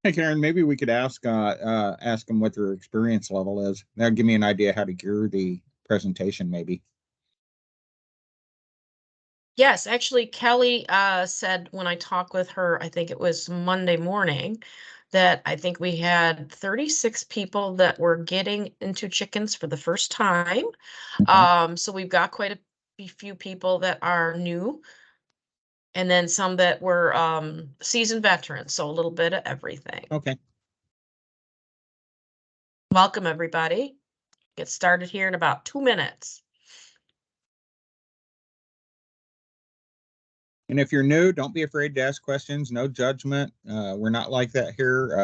Hey, Karen, maybe we could ask them what their experience level is. That'll give me an idea how to gear the presentation, maybe. Yes, actually, Kelly said when I talked with her, I think it was Monday morning, that I think we had 36 people that were getting into chickens for the first time. Okay. So we've got quite a few people that are new, and then some that were seasoned veterans, so a little bit of everything. Okay. Welcome, everybody. Get started here in about 2 minutes. And if you're new, don't be afraid to ask questions. No judgment. We're not like that here.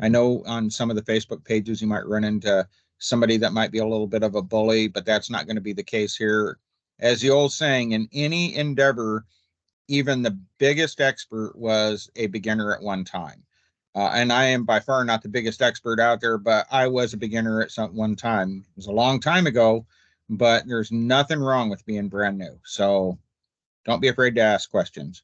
I know on some of the Facebook pages you might run into somebody that might be a little bit of a bully, but that's not going to be the case here. As the old saying, in any endeavor, even the biggest expert was a beginner at one time. And I am by far not the biggest expert out there, but I was a beginner at one time. It was a long time ago, but there's nothing wrong with being brand new. So don't be afraid to ask questions.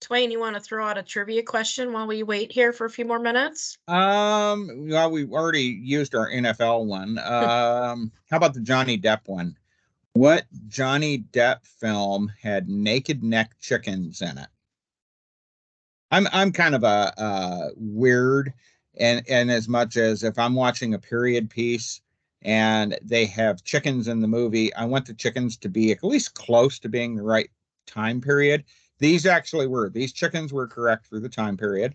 Twain, you want to throw out a trivia question while we wait here for a few more minutes? Well, we've already used our NFL one. How about the Johnny Depp one? What Johnny Depp film had naked neck chickens in it? I'm kind of a weird, and as much as if I'm watching a period piece and they have chickens in the movie, I want the chickens to be at least close to being the right time period. These chickens were correct for the time period.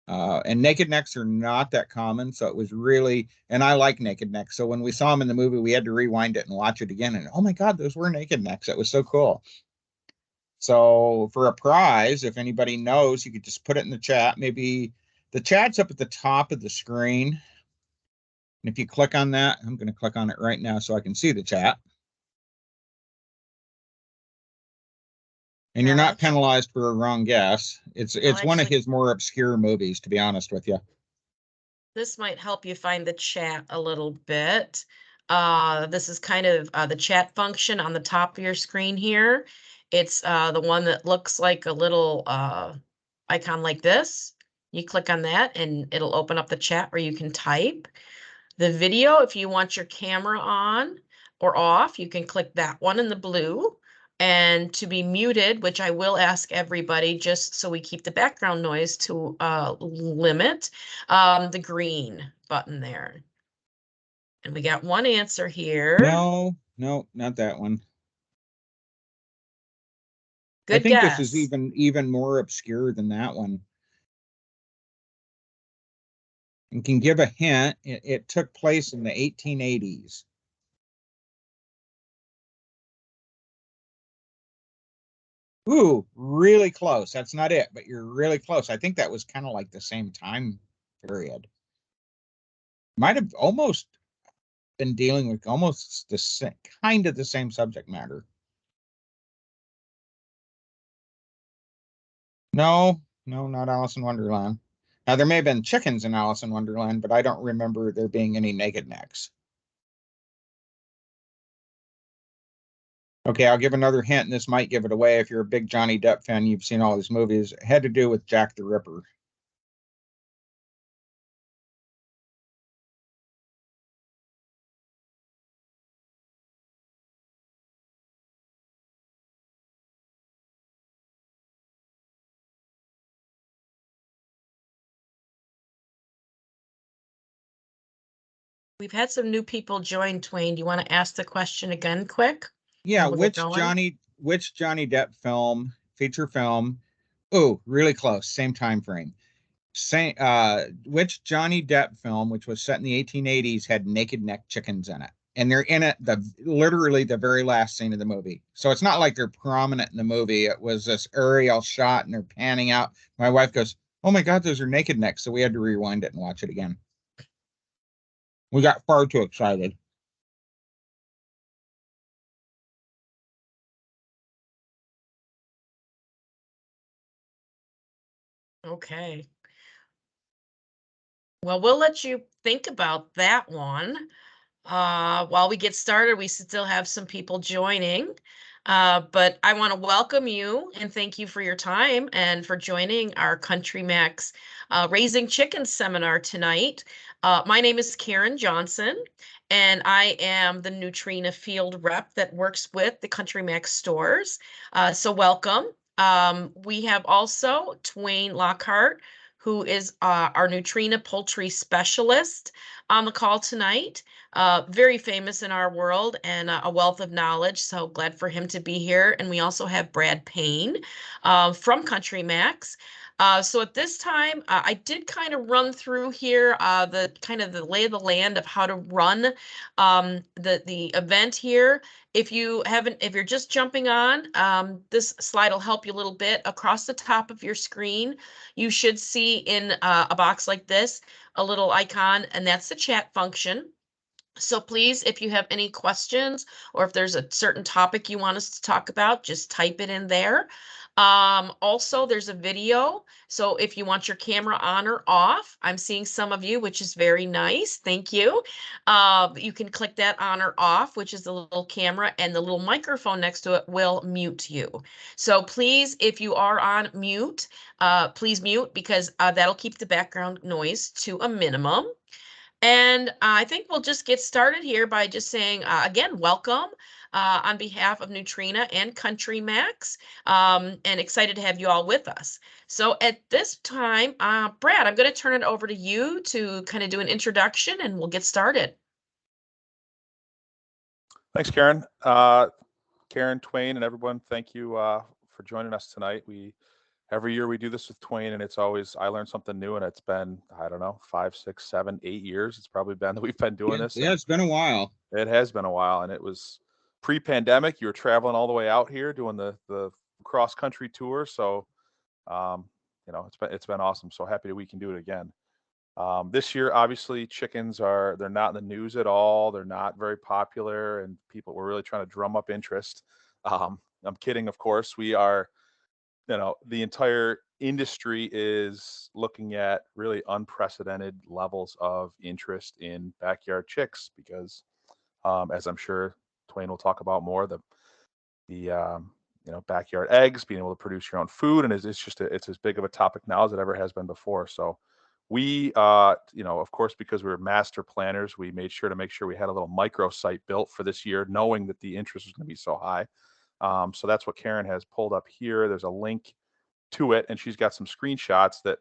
And naked necks are not that common, so it was really, and I like naked necks. So when we saw them in the movie, we had to rewind it and watch it again. And oh my God, those were naked necks. That was so cool. So for a prize, if anybody knows, you could just put it in the chat. Maybe the chat's up at the top of the screen. And if you click on that, I'm going to click on it right now so I can see the chat. And you're not penalized for a wrong guess. It's one of his more obscure movies, to be honest with you. This might help you find the chat a little bit. This is kind of the chat function on the top of your screen here. It's the one that looks like a little icon like this. You click on that and it'll open up the chat where you can type. The video, if you want your camera on or off, you can click that one in the blue. And to be muted, which I will ask everybody just so we keep the background noise to limit, the green button there. And we got one answer here. No, not that one. Good I think guess. this is even more obscure than that one. And can give a hint, it took place in the 1880s. Ooh, really close. That's not it, but you're really close. I think that was kind of like the same time period. Might have almost been dealing with almost the same, kind of the same subject matter. No, not Alice in Wonderland. Now, there may have been chickens in Alice in Wonderland, but I don't remember there being any naked necks. Okay, I'll give another hint, and this might give it away. If you're a big Johnny Depp fan, you've seen all these movies. It had to do with Jack the Ripper. We've had some new people join, Twain. Do you want to ask the question again quick? Yeah, We'll which Johnny Depp film, feature film? Oh, really close, same time frame. Same which Johnny Depp film, which was set in the 1880s, had naked neck chickens in it? And they're in it literally the very last scene of the movie. So it's not like they're prominent in the movie. It was this aerial shot and they're panning out. My wife goes, "Oh my God, those are naked necks." So we had to rewind it and watch it again. We got far too excited. Okay. Well, we'll let you think about that one. While we get started, we still have some people joining. But I want to welcome you and thank you for your time and for joining our CountryMax Raising Chickens seminar tonight. My name is Karen Johnson, and I am the Nutrena field rep that works with the CountryMax stores. So welcome. We have also Twain Lockhart, who is our Nutrena Poultry Specialist on the call tonight. Very famous in our world and a wealth of knowledge. So glad for him to be here. And we also have Brad Payne from CountryMax. So at this time, I did kind of run through here the kind of the lay of the land of how to run the event here. If you're just jumping on, this slide will help you a little bit. Across the top of your screen, you should see in a box like this a little icon, and that's the chat function. So please, if you have any questions or if there's a certain topic you want us to talk about, just type it in there. Also, there's a video. So if you want your camera on or off, I'm seeing some of you, which is very nice. Thank you. You can click that on or off, which is the little camera, and the little microphone next to it will mute you. So please, if you are on mute, please mute because that'll keep the background noise to a minimum. And I think we'll just get started here by just saying, again, welcome on behalf of Nutrena and CountryMax, and excited to have you all with us. So at this time, Brad, I'm going to turn it over to you to kind of do an introduction and we'll get started. Thanks, Karen. Karen, Twain, and everyone, thank you for joining us tonight. Every year we do this with Twain, and it's always, I learn something new, and it's been, I don't know, 5, 6, 7, 8 years. It's probably been that we've been doing this. Yeah, it's been a while. It has been a while, and it was pre-pandemic. You were traveling all the way out here doing the cross-country tour. So, it's been awesome. So happy that we can do it again. This year, obviously, chickens they're not in the news at all. They're not very popular, and people were really trying to drum up interest. I'm kidding, of course. We are, the entire industry is looking at really unprecedented levels of interest in backyard chicks because, as I'm sure Twain will talk about more, the backyard eggs, being able to produce your own food, and it's as big of a topic now as it ever has been before. So we, of course, because we were master planners, we made sure we had a little microsite built for this year, knowing that the interest was going to be so high. So that's what Karen has pulled up here. There's a link to it, and she's got some screenshots that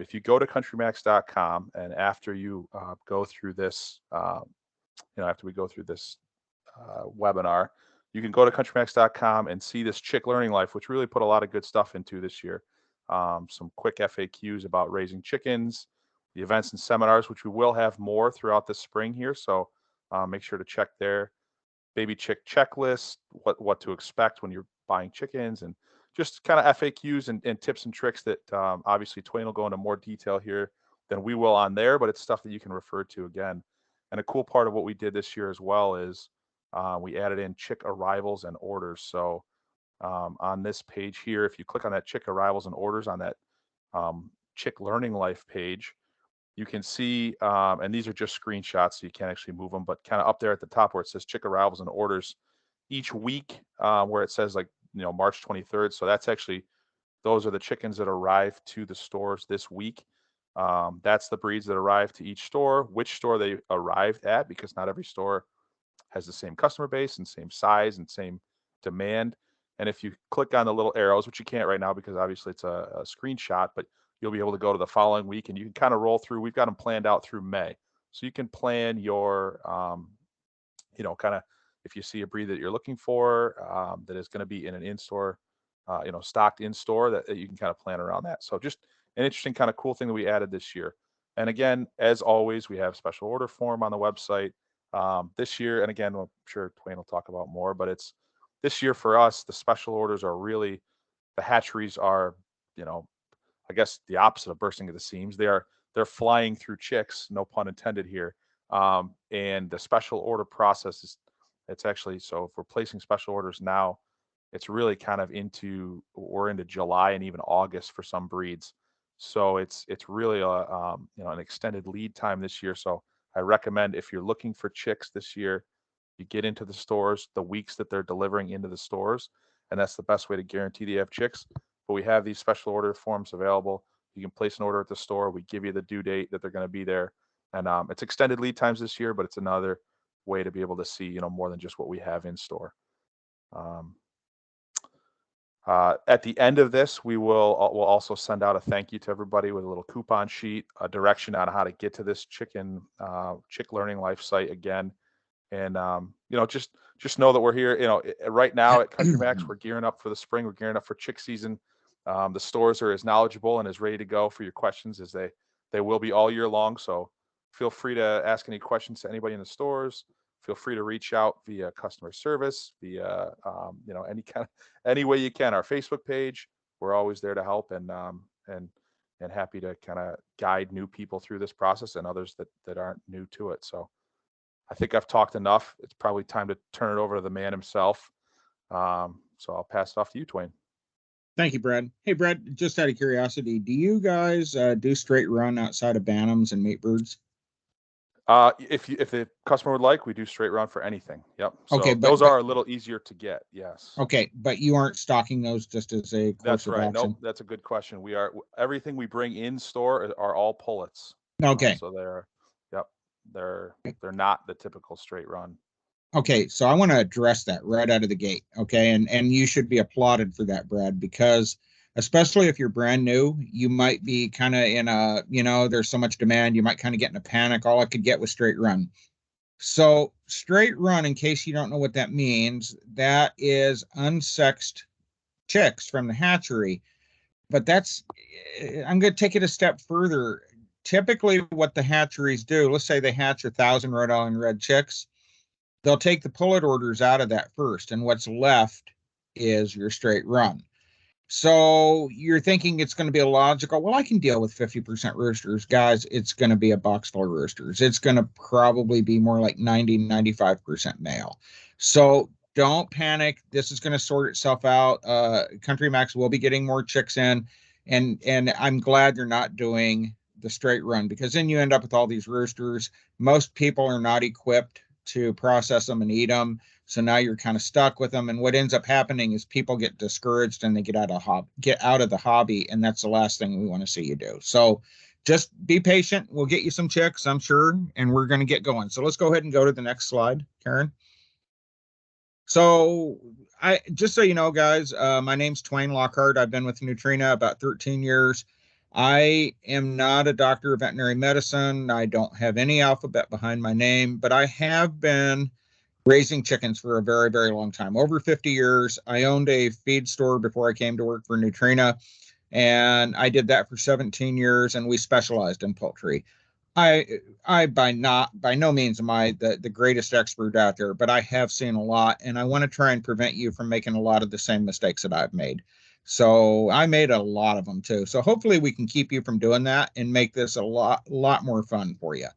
if you go to countrymax.com and after you go through this, after we go through this webinar, you can go to countrymax.com and see this Chick Learning Life, which really put a lot of good stuff into this year. Some quick FAQs about raising chickens, the events and seminars, which we will have more throughout the spring here. So make sure to check there. Baby chick checklist, what to expect when you're buying chickens, and just kind of FAQs and tips and tricks that obviously Twain will go into more detail here than we will on there, but it's stuff that you can refer to again. And a cool part of what we did this year as well is we added in chick arrivals and orders. So on this page here, if you click on that chick arrivals and orders on that Chick Learning Life page, you can see, and these are just screenshots, so you can't actually move them, but kind of up there at the top where it says chick arrivals and orders each week, where it says March 23rd. So those are the chickens that arrive to the stores this week. That's the breeds that arrive to each store, which store they arrived at, because not every store has the same customer base and same size and same demand. And if you click on the little arrows, which you can't right now because obviously it's a screenshot, but you'll be able to go to the following week and you can kind of roll through. We've got them planned out through May. So you can plan your, kind of, if you see a breed that you're looking for that is going to be in an in-store, stocked in-store, that you can kind of plan around that. So just an interesting kind of cool thing that we added this year. And again, as always, we have special order form on the website this year. And again, I'm sure Twain will talk about more, but it's this year for us, the special orders are really, the hatcheries are, I guess the opposite of bursting at the seams. They're flying through chicks, no pun intended here. And the special order process it's actually, so if we're placing special orders now, it's really kind of we're into July and even August for some breeds. So it's really an extended lead time this year. So I recommend, if you're looking for chicks this year, You get into the stores the weeks that they're delivering into the stores, and that's the best way to guarantee they have chicks. But we have these special order forms available. You can place an order at the store. We give you the due date that they're going to be there. And it's extended lead times this year, but it's another way to be able to see, more than just what we have in store. At the end of this, we'll also send out a thank you to everybody with a little coupon sheet, a direction on how to get to this chick learning life site again. And, just know that we're here, right now at CountryMax, we're gearing up for the spring. We're gearing up for chick season. The stores are as knowledgeable and as ready to go for your questions as they will be all year long. So feel free to ask any questions to anybody in the stores. Feel free to reach out via customer service, via, any way you can. Our Facebook page, we're always there to help and happy to kind of guide new people through this process and others that aren't new to it. So I think I've talked enough. It's probably time to turn it over to the man himself. So I'll pass it off to you, Twain. Thank you, Brad. Hey, Brad, just out of curiosity, do you guys do straight run outside of Bantams and meat birds? If the customer would like, we do straight run for anything. Yep. So okay, those are a little easier to get. Yes. Okay, but you aren't stocking those just as a course That's right. of action? Nope. That's a good question. Everything we bring in store are all pullets. Okay. So they're not the typical straight run. Okay, so I want to address that right out of the gate. Okay, and you should be applauded for that, Brad, because especially if you're brand new, you might be kind of in a, there's so much demand, you might kind of get in a panic. All I could get was straight run. So straight run, in case you don't know what that means, that is unsexed chicks from the hatchery. But I'm going to take it a step further. Typically what the hatcheries do, let's say they hatch 1,000 Rhode Island Red chicks, they'll take the pullet orders out of that first, and what's left is your straight run. So you're thinking it's going to be a logical, well, I can deal with 50% roosters. Guys, it's going to be a box full of roosters. It's going to probably be more like 90-95% male. So don't panic. This is going to sort itself out. CountryMax will be getting more chicks in, and I'm glad they're not doing the straight run, because then you end up with all these roosters. Most people are not equipped to process them and eat them. So now you're kind of stuck with them. And what ends up happening is people get discouraged and they get out of the hobby. And that's the last thing we want to see you do. So just be patient. We'll get you some chicks, I'm sure, and we're going to get going. So let's go ahead and go to the next slide, Karen. So just so you know, guys, my name's Twain Lockhart. I've been with Nutrena about 13 years. I am not a doctor of veterinary medicine. I don't have any alphabet behind my name, but I have been raising chickens for a very, very long time, over 50 years. I owned a feed store before I came to work for Nutrena, and I did that for 17 years, and we specialized in poultry. I by no means am I the greatest expert out there, but I have seen a lot, and I want to try and prevent you from making a lot of the same mistakes that I've made. So I made a lot of them too. So hopefully we can keep you from doing that and make this a lot more fun for you.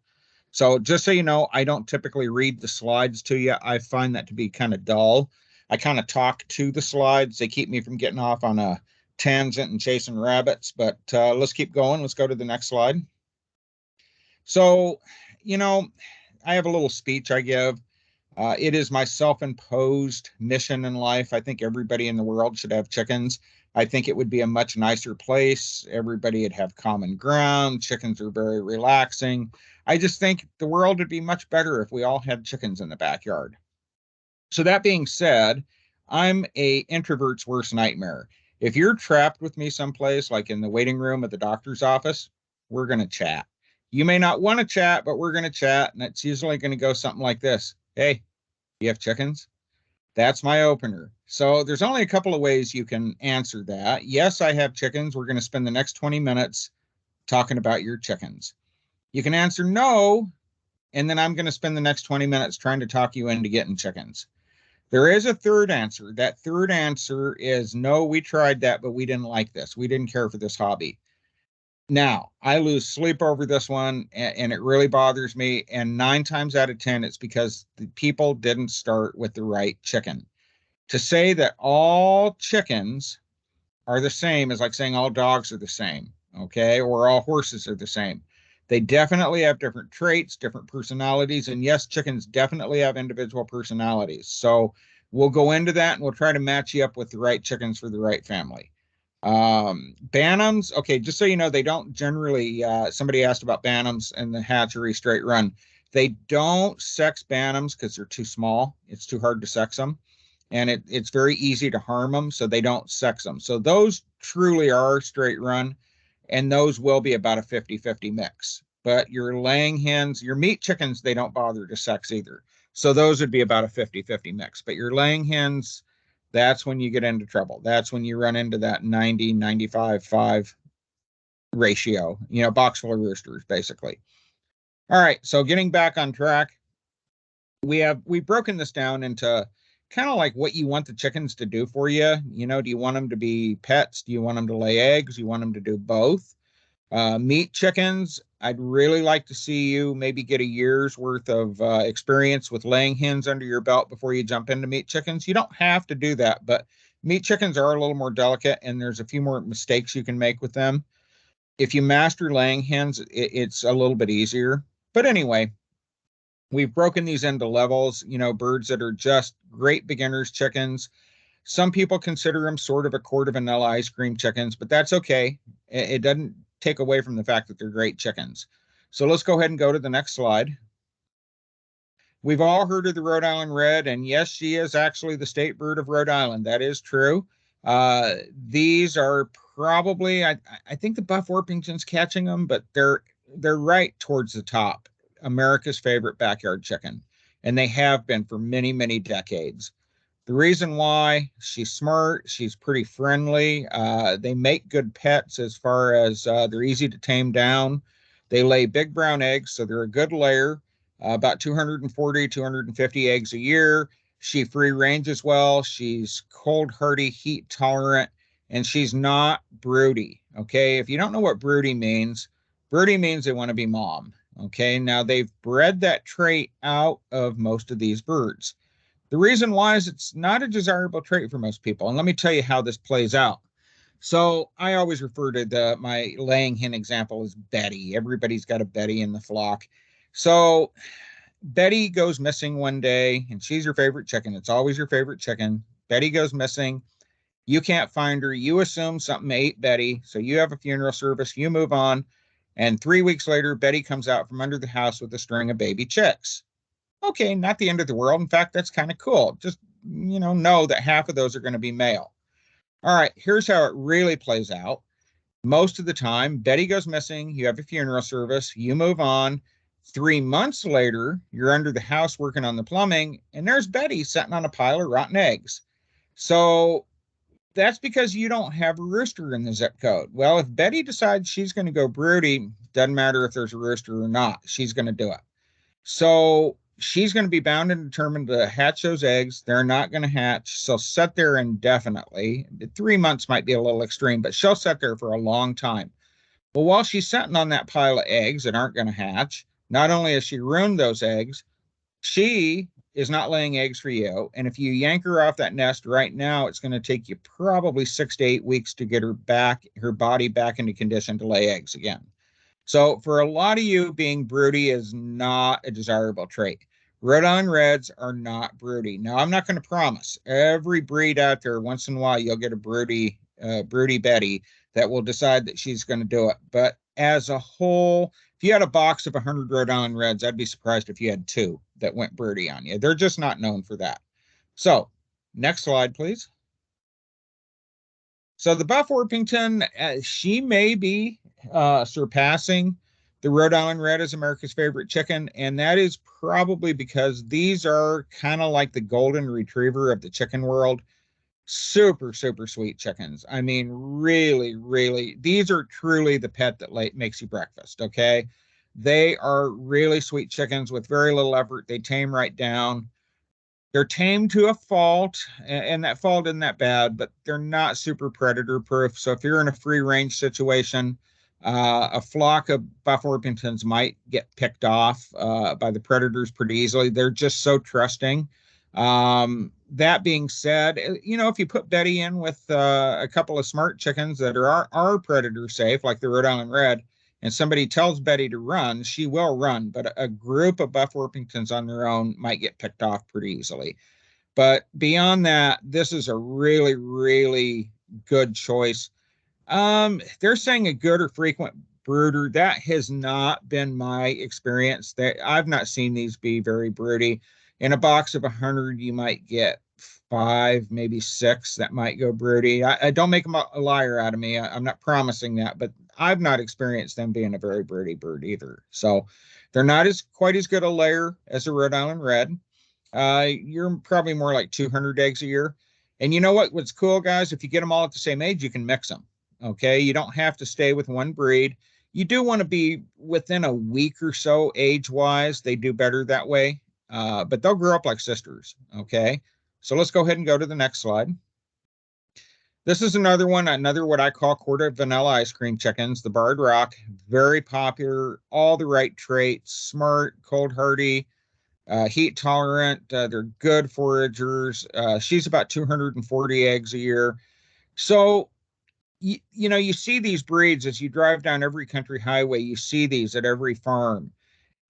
So just so you know, I don't typically read the slides to you. I find that to be kind of dull. I kind of talk to the slides. They keep me from getting off on a tangent and chasing rabbits, but let's keep going. Let's go to the next slide. So, I have a little speech I give. It is my self-imposed mission in life. I think everybody in the world should have chickens. I think it would be a much nicer place. Everybody would have common ground. Chickens are very relaxing. I just think the world would be much better if we all had chickens in the backyard. So that being said, I'm an introvert's worst nightmare. If you're trapped with me someplace, like in the waiting room at the doctor's office, we're going to chat. You may not want to chat, but we're going to chat, and it's usually going to go something like this. Hey, you have chickens? That's my opener. So there's only a couple of ways you can answer that. Yes, I have chickens. We're going to spend the next 20 minutes talking about your chickens. You can answer no, and then I'm going to spend the next 20 minutes trying to talk you into getting chickens. There is a third answer. That third answer is no, we tried that, but we didn't like this. We didn't care for this hobby. Now, I lose sleep over this one, and it really bothers me. And 9 times out of 10, it's because the people didn't start with the right chicken. To say that all chickens are the same is like saying all dogs are the same, okay? Or all horses are the same. They definitely have different traits, different personalities. And yes, chickens definitely have individual personalities. So we'll go into that and we'll try to match you up with the right chickens for the right family. Bantams, okay, just so you know, they don't generally, somebody asked about bantams and the hatchery straight run. They don't sex bantams because they're too small. It's too hard to sex them. And it's very easy to harm them, so they don't sex them. So those truly are straight run, and those will be about a 50-50 mix. But your laying hens, your meat chickens, they don't bother to sex either. So those would be about a 50-50 mix. But your laying hens, that's when you get into trouble. That's when you run into that 90-95-5 ratio, box full of roosters, basically. All right, so getting back on track, we've broken this down into kind of like what you want the chickens to do for you. Do you want them to be pets? Do you want them to lay eggs? Do you want them to do both? Meat chickens, I'd really like to see you maybe get a year's worth of experience with laying hens under your belt before you jump into meat chickens. You don't have to do that, but meat chickens are a little more delicate and there's a few more mistakes you can make with them. If you master laying hens, it's a little bit easier. But anyway, we've broken these into levels, birds that are just great beginners chickens. Some people consider them sort of a quart of vanilla ice cream chickens, but that's okay. It doesn't take away from the fact that they're great chickens. So let's go ahead and go to the next slide. We've all heard of the Rhode Island Red, and yes, she is actually the state bird of Rhode Island. That is true. These are probably, I think the Buff Orpington's catching them, but they're right towards the top. America's favorite backyard chicken, and they have been for many, many decades. The reason why, she's smart, she's pretty friendly. They make good pets as far as they're easy to tame down. They lay big brown eggs, so they're a good layer, about 240, 250 eggs a year. She free range as well. She's cold hardy, heat tolerant, and she's not broody. Okay, if you don't know what broody means they want to be mom. Okay, now they've bred that trait out of most of these birds. The reason why is it's not a desirable trait for most people. And let me tell you how this plays out. So I always refer to my laying hen example as Betty. Everybody's got a Betty in the flock. So Betty goes missing one day, and she's your favorite chicken. It's always your favorite chicken. Betty goes missing. You can't find her. You assume something ate Betty. So you have a funeral service. You move on. And 3 weeks later, Betty comes out from under the house with a string of baby chicks. Okay, not the end of the world. In fact, that's kind of cool. Just, know that half of those are going to be male. All right, here's how it really plays out. Most of the time, Betty goes missing. You have a funeral service. You move on. 3 months later, you're under the house working on the plumbing, and there's Betty sitting on a pile of rotten eggs. So that's because you don't have a rooster in the zip code. Well, if Betty decides she's going to go broody, doesn't matter if there's a rooster or not, she's going to do it. So she's going to be bound and determined to hatch those eggs. They're not going to hatch. She'll sit there indefinitely. 3 months might be a little extreme, but she'll sit there for a long time. Well, while she's sitting on that pile of eggs that aren't going to hatch, not only has she ruined those eggs, she is not laying eggs for you. And if you yank her off that nest right now, it's going to take you probably 6 to 8 weeks to get her body back into condition to lay eggs again. So for a lot of you, being broody is not a desirable trait. Rhode Island Reds are not broody. Now, I'm not going to promise. Every breed out there, once in a while, you'll get a broody Betty that will decide that she's going to do it. But as a whole, if you had a box of 100 Rhode Island Reds, I'd be surprised if you had 2 that went broody on you. They're just not known for that. So next slide, please. So the Buff Orpington, she may be surpassing the Rhode Island Red as America's favorite chicken, and that is probably because these are kind of like the golden retriever of the chicken world. Super, super sweet chickens. I mean, really, really, these are truly the pet that makes you breakfast, okay? They are really sweet chickens with very little effort. They tame right down. They're tamed to a fault, and that fault isn't that bad, but they're not super predator proof. So if you're in a free range situation, a flock of Buff Orpingtons might get picked off by the predators pretty easily. They're just so trusting. That being said, if you put Betty in with a couple of smart chickens that are predator safe, like the Rhode Island Red, and somebody tells Betty to run, she will run, but a group of Buff Orpingtons on their own might get picked off pretty easily. But beyond that, this is a really, really good choice. They're saying a good or frequent brooder. That has not been my experience. I've not seen these be very broody. In a box of 100, you might get 5, maybe 6 that might go broody. I don't make a liar out of me. I'm not promising that, but I've not experienced them being a very broody bird either. So they're not quite as good a layer as a Rhode Island Red. You're probably more like 200 eggs a year. And you know what? What's cool, guys? If you get them all at the same age, you can mix them. Okay, you don't have to stay with one breed. You do want to be within a week or so age-wise. They do better that way, but they'll grow up like sisters. Okay, so let's go ahead and go to the next slide. This is another one, another what I call quarter vanilla ice cream chickens, the Barred Rock. Very popular, all the right traits, smart, cold hardy, heat tolerant. They're good foragers. She's about 240 eggs a year. So you know, you see these breeds as you drive down every country highway, you see these at every farm.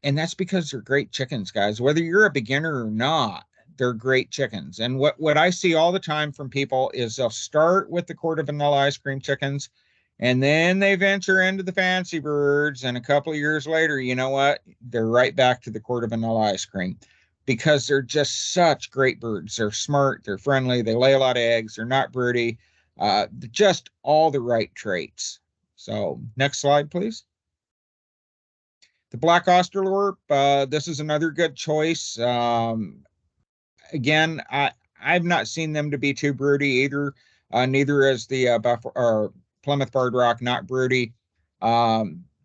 And that's because they're great chickens, guys. Whether you're a beginner or not, they're great chickens. And what I see all the time from people is they'll start with the quart of vanilla ice cream chickens, and then they venture into the fancy birds. And a couple of years later, you know what? They're right back to the quart of vanilla ice cream because they're just such great birds. They're smart, they're friendly, they lay a lot of eggs, they're not broody. Just all the right traits. So next slide, please. The Black Australorp, this is another good choice. Again, I've not seen them to be too broody either. Neither is the Plymouth Barred Rock, not broody.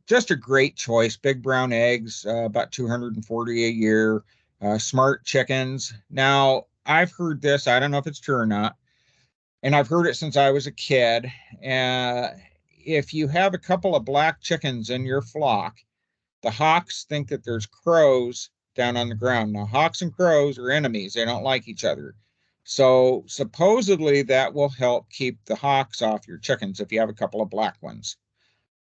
Just a great choice. Big brown eggs, about 240 a year. Smart chickens. Now, I've heard this. I don't know if it's true or not. And I've heard it since I was a kid. If you have a couple of black chickens in your flock, the hawks think that there's crows down on the ground. Now, hawks and crows are enemies. They don't like each other. So supposedly that will help keep the hawks off your chickens if you have a couple of black ones.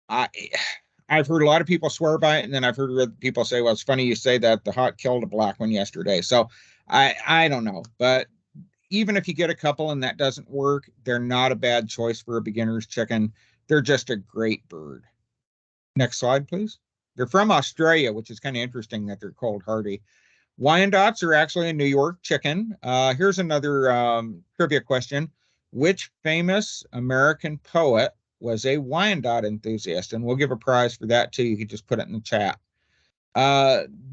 I've heard a lot of people swear by it, and then I've heard people say, well, it's funny you say that. The hawk killed a black one yesterday. So I don't know. But even if you get a couple and that doesn't work, they're not a bad choice for a beginner's chicken. They're just a great bird. Next slide, please. They're from Australia, which is kind of interesting that they're cold hardy. Wyandottes are actually a New York chicken. Here's another trivia question. Which famous American poet was a Wyandotte enthusiast? And we'll give a prize for that too. You can just put it in the chat.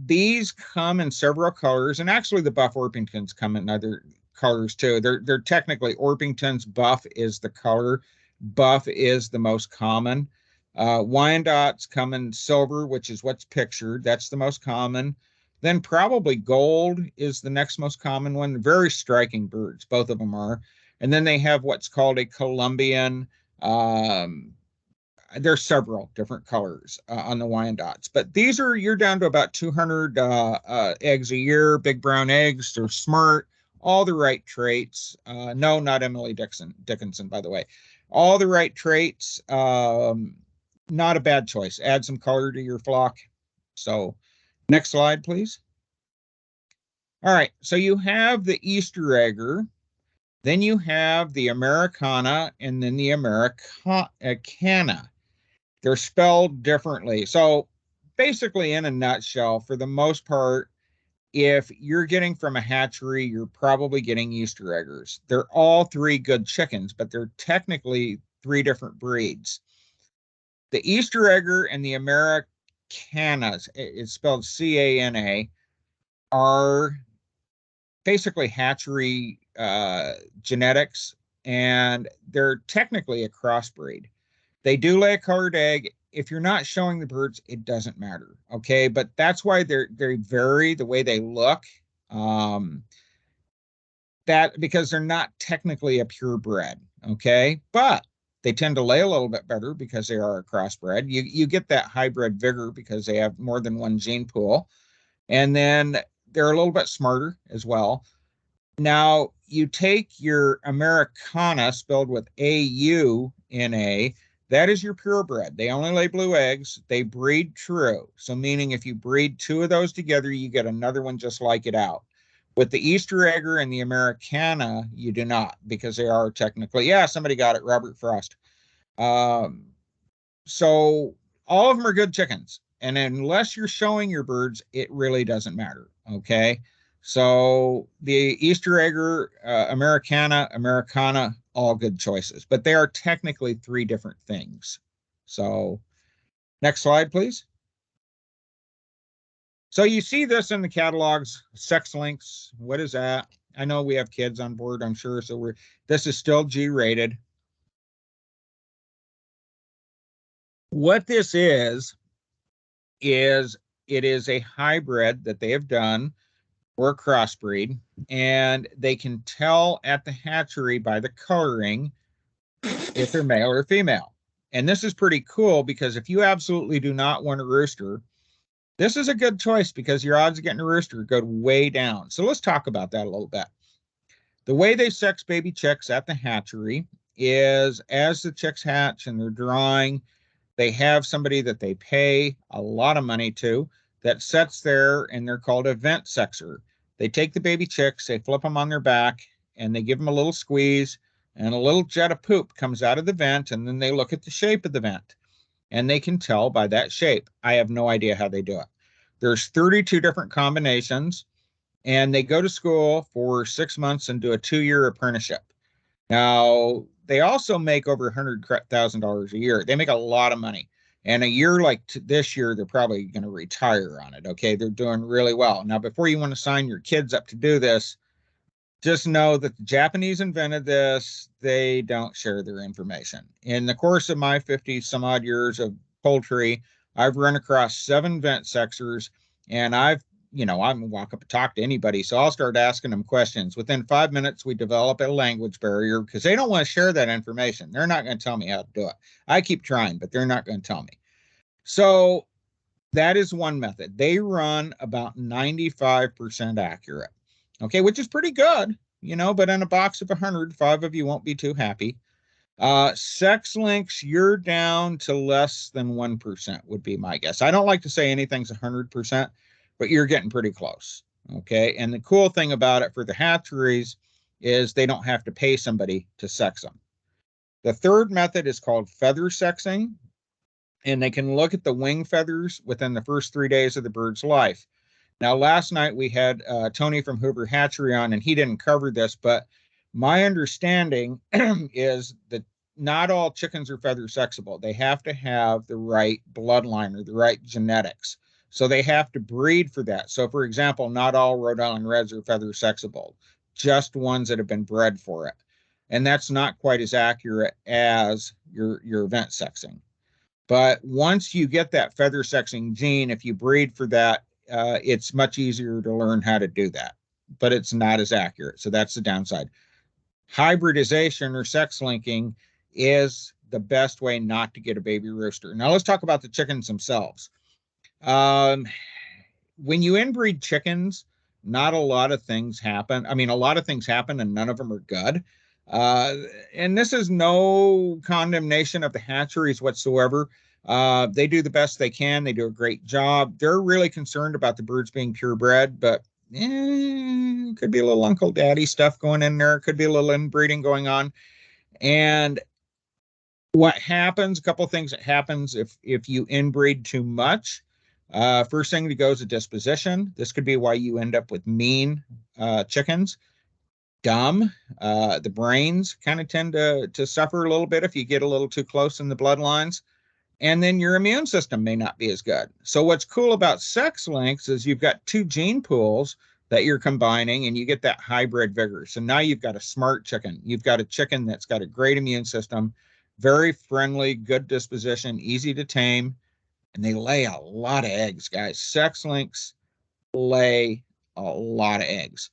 These come in several colors, and actually the Buff Orpingtons come in other colors too. They're technically Orpingtons. Buff is the color. Buff is the most common. Wyandottes come in silver, which is what's pictured. That's the most common. Then probably gold is the next most common one. Very striking birds, both of them are. And then they have what's called a Colombian. There's several different colors on the Wyandottes, but these are, you're down to about 200 eggs a year, big brown eggs. They're smart, all the right traits. No, not Emily Dickinson, by the way. All the right traits. Not a bad choice. Add some color to your flock. So next slide, please. All right, so you have the Easter egger, then you have the Americana, and then the Americana. They're spelled differently. So basically, in a nutshell, for the most part, if you're getting from a hatchery, you're probably getting Easter eggers. They're all 3 good chickens, but they're technically 3 different breeds. The Easter egger and the Americanas, it's spelled C-A-N-A, are basically hatchery genetics, and they're technically a crossbreed. They do lay a colored egg. If you're not showing the birds, it doesn't matter. Okay, but that's why they vary the way they look. That because they're not technically a purebred. Okay, but they tend to lay a little bit better because they are a crossbred. You get that hybrid vigor because they have more than one gene pool, and then they're a little bit smarter as well. Now, you take your Americana, spelled with A-U-N-A, That is your purebred. They only lay blue eggs. They breed true. So meaning if you breed two of those together, you get another one just like it out. With the Easter egger and the Americana, you do not, because they are technically, yeah, somebody got it, Robert Frost. So all of them are good chickens. And unless you're showing your birds, it really doesn't matter. Okay. So the Easter egger, Americana, all good choices, but they are technically three different things. So next slide, please. So you see this in the catalogs, sex links. What is that? I know we have kids on board, I'm sure. So this is still G rated. What this is it is a hybrid that they have done or a crossbreed, and they can tell at the hatchery by the coloring if they're male or female. And this is pretty cool because if you absolutely do not want a rooster, this is a good choice because your odds of getting a rooster go way down. So let's talk about that a little bit. The way they sex baby chicks at the hatchery is as the chicks hatch and they're drawing, they have somebody that they pay a lot of money to that sits there, and they're called a vent sexer. They take the baby chicks, they flip them on their back, and they give them a little squeeze, and a little jet of poop comes out of the vent, and then they look at the shape of the vent, and they can tell by that shape. I have no idea how they do it. There's 32 different combinations, and they go to school for 6 months and do a 2-year apprenticeship. Now, they also make over $100,000 a year. They make a lot of money. And a year like this year, they're probably going to retire on it. Okay. They're doing really well. Now, before you want to sign your kids up to do this, just know that the Japanese invented this. They don't share their information. In the course of my 50 some odd years of poultry, I've run across 7 vent sexers, and I'm walk up and talk to anybody. So I'll start asking them questions. Within 5 minutes, we develop a language barrier because they don't want to share that information. They're not going to tell me how to do it. I keep trying, but they're not going to tell me. So that is one method. They run about 95% accurate. Okay, which is pretty good, but in a box of 100, 5 of you won't be too happy. Sex links, you're down to less than 1% would be my guess. I don't like to say anything's 100%, but you're getting pretty close. Okay. And the cool thing about it for the hatcheries is they don't have to pay somebody to sex them. The third method is called feather sexing, and they can look at the wing feathers within the first 3 days of the bird's life. Now, last night we had Tony from Hoover Hatchery on, and he didn't cover this, but my understanding is that not all chickens are feather sexable. They have to have the right bloodline or the right genetics. So they have to breed for that. So, for example, not all Rhode Island Reds are feather sexable, just ones that have been bred for it. And that's not quite as accurate as your vent sexing. But once you get that feather sexing gene, if you breed for that, it's much easier to learn how to do that, but it's not as accurate. So that's the downside. Hybridization or sex linking is the best way not to get a baby rooster. Now let's talk about the chickens themselves. When you inbreed chickens, not a lot of things happen. I mean, a lot of things happen and none of them are good. And this is no condemnation of the hatcheries whatsoever. They do the best they can. They do a great job. They're really concerned about the birds being purebred, but could be a little Uncle Daddy stuff going in there. Could be a little inbreeding going on. And what happens, a couple of things that happens if you inbreed too much. First thing that goes is disposition. This could be why you end up with mean chickens. Dumb. The brains kind of tend to suffer a little bit if you get a little too close in the bloodlines. And then your immune system may not be as good. So what's cool about sex links is you've got 2 gene pools that you're combining, and you get that hybrid vigor. So now you've got a smart chicken. You've got a chicken that's got a great immune system, very friendly, good disposition, easy to tame, and they lay a lot of eggs, guys. Sex links lay a lot of eggs.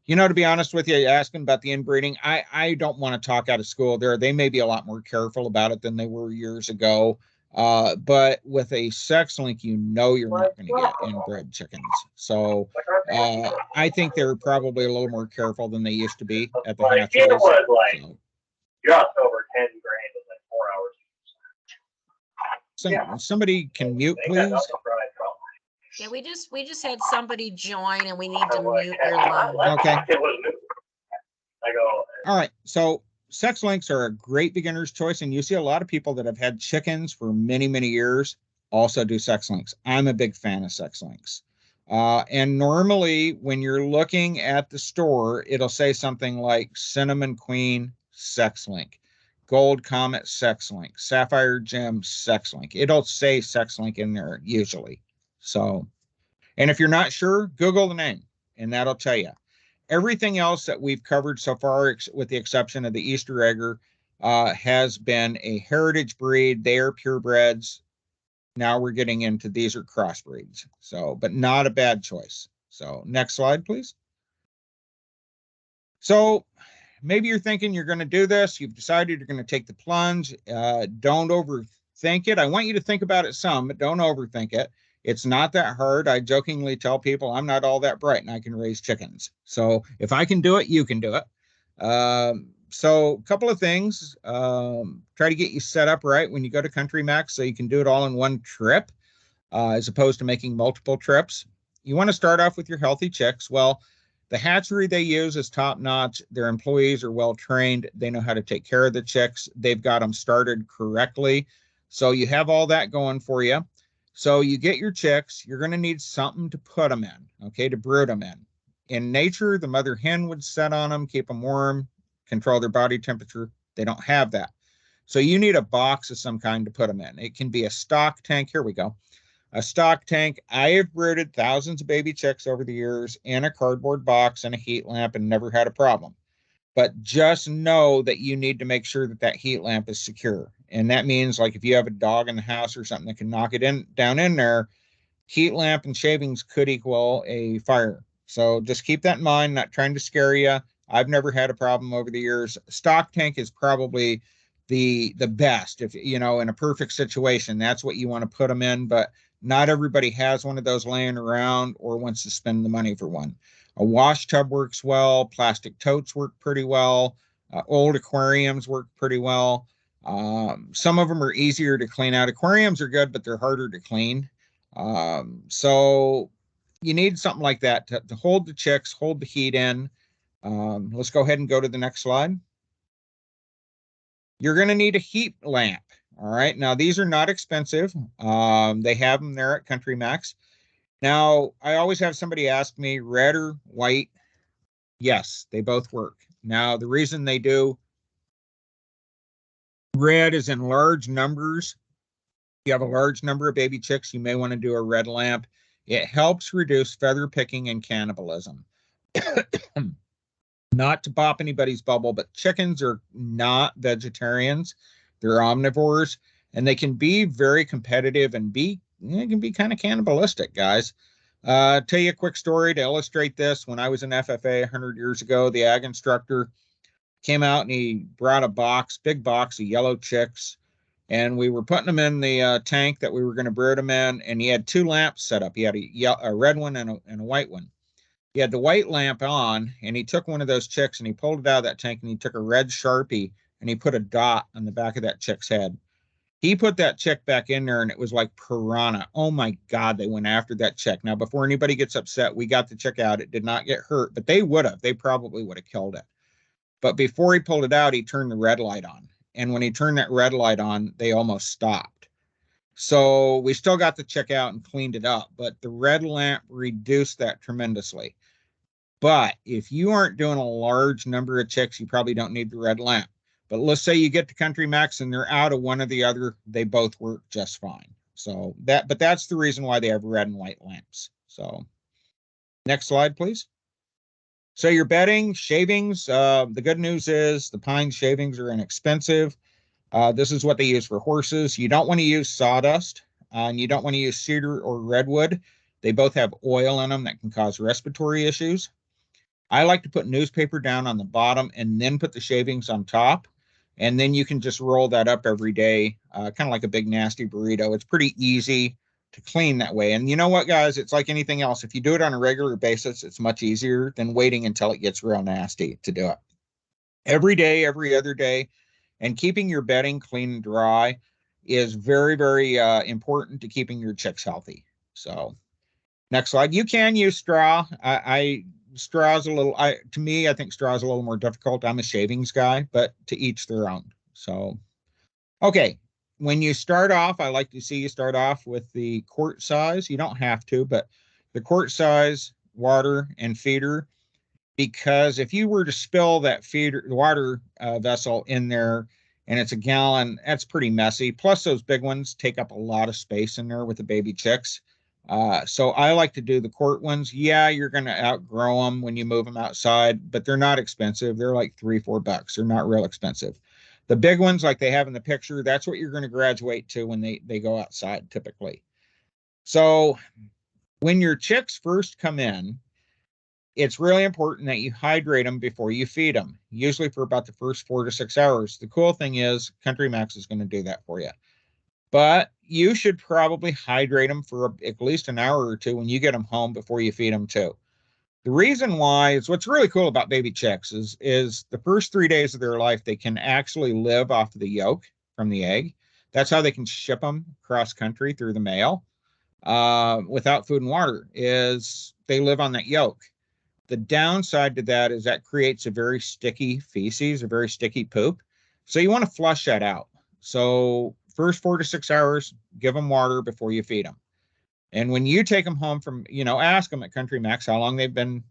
To be honest with you, asking about the inbreeding, I don't want to talk out of school there. They may be a lot more careful about it than they were years ago. But with a sex link, you're not going to get inbred chickens. So I think they're probably a little more careful than they used to be at the hatcheries. So. Just over 10 grand in like 4 hours. Somebody can mute, please. Yeah, we just had somebody join and we need to mute your line. Okay. All right. So sex links are a great beginner's choice. And you see a lot of people that have had chickens for many, many years also do sex links. I'm a big fan of sex links. And normally when you're looking at the store, it'll say something like Cinnamon Queen sex link, Gold Comet sex link, Sapphire Gem sex link. It'll say sex link in there usually. So, and if you're not sure, Google the name and that'll tell you. Everything else that we've covered so far, with the exception of the Easter egger, has been a heritage breed. They are purebreds. Now we're getting into these are crossbreeds. So, but not a bad choice. So next slide, please. So maybe you're thinking you're going to do this. You've decided you're going to take the plunge. Don't overthink it. I want you to think about it some, but don't overthink it. It's not that hard. I jokingly tell people I'm not all that bright and I can raise chickens. So if I can do it, you can do it. So a couple of things, try to get you set up right when you go to CountryMax so you can do it all in one trip, as opposed to making multiple trips. You want to start off with your healthy chicks. Well, the hatchery they use is top notch. Their employees are well trained. They know how to take care of the chicks. They've got them started correctly. So you have all that going for you. So you get your chicks, you're going to need something to put them in, okay, to brood them in. In nature, the mother hen would set on them, keep them warm, control their body temperature. They don't have that. So you need a box of some kind to put them in. It can be a stock tank. Here we go. A stock tank. I have brooded thousands of baby chicks over the years in a cardboard box and a heat lamp and never had a problem. But just know that you need to make sure that that heat lamp is secure. And that means, like, if you have a dog in the house or something that can knock it down in there, heat lamp and shavings could equal a fire. So just keep that in mind, not trying to scare you. I've never had a problem over the years. Stock tank is probably the best. If, you know, in a perfect situation, that's what you want to put them in. But not everybody has one of those laying around or wants to spend the money for one. A wash tub works well. Plastic totes work pretty well. Old aquariums work pretty well. Some of them are easier to clean out. Aquariums are good, but they're harder to clean. So you need something like that to hold the chicks, hold the heat in. Let's go ahead and go to the next slide. You're going to need a heat lamp. All right. Now, these are not expensive. They have them there at CountryMax. Now, I always have somebody ask me, red or white? Yes, they both work. Now, the reason they do, red is in large numbers. If you have a large number of baby chicks, you may want to do a red lamp. It helps reduce feather picking and cannibalism. Not to pop anybody's bubble, but chickens are not vegetarians. They're omnivores, and they can be very competitive and they can be kind of cannibalistic, guys. Tell you a quick story to illustrate this. When I was in FFA 100 years ago, the ag instructor came out and he brought a big box of yellow chicks, and we were putting them in the tank that we were going to brood them in, and he had two lamps set up. He had a red one and a white one. He had the white lamp on, and he took one of those chicks and he pulled it out of that tank, and he took a red Sharpie and he put a dot on the back of that chick's head. He put that chick back in there, and it was like piranha. Oh my God, they went after that chick. Now, before anybody gets upset, we got the chick out. It did not get hurt, but they probably would have killed it. But before he pulled it out, he turned the red light on. And when he turned that red light on, they almost stopped. So we still got the chick out and cleaned it up, but the red lamp reduced that tremendously. But if you aren't doing a large number of chicks, you probably don't need the red lamp. But let's say you get to CountryMax and they're out of one or the other, they both work just fine. So that's the reason why they have red and white lamps. So next slide, please. So your bedding, shavings, the good news is the pine shavings are inexpensive. This is what they use for horses. You don't want to use sawdust, and you don't want to use cedar or redwood. They both have oil in them that can cause respiratory issues. I like to put newspaper down on the bottom and then put the shavings on top. And then you can just roll that up every day, kind of like a big nasty burrito. It's pretty easy to clean that way. And you know what, guys? It's like anything else. If you do it on a regular basis, it's much easier than waiting until it gets real nasty to do it. Every day, every other day, and keeping your bedding clean and dry. is very, very important to keeping your chicks healthy. So next slide. You can use straw. Straw's a little, to me, I think straw is a little more difficult. I'm a shavings guy, but to each their own. So, okay. When you start off, I like to see you start off with the quart size. You don't have to, but the quart size water and feeder, because if you were to spill that feeder water vessel in there and it's a gallon, that's pretty messy. Plus those big ones take up a lot of space in there with the baby chicks. So I like to do the quart ones. Yeah, you're going to outgrow them when you move them outside, but they're not expensive. They're like $3-4. They're not real expensive. The big ones, like they have in the picture, that's what you're going to graduate to when they go outside typically. So when your chicks first come in, it's really important that you hydrate them before you feed them, usually for about the first 4 to 6 hours. The cool thing is CountryMax is going to do that for you. But you should probably hydrate them for at least an hour or two when you get them home before you feed them too. The reason why is what's really cool about baby chicks is the first 3 days of their life, they can actually live off of the yolk from the egg. That's how they can ship them cross country through the mail without food and water, is they live on that yolk. The downside to that is that creates a very sticky feces, a very sticky poop. So you want to flush that out. So first 4 to 6 hours, give them water before you feed them. And when you take them home from, ask them at CountryMax how long they've been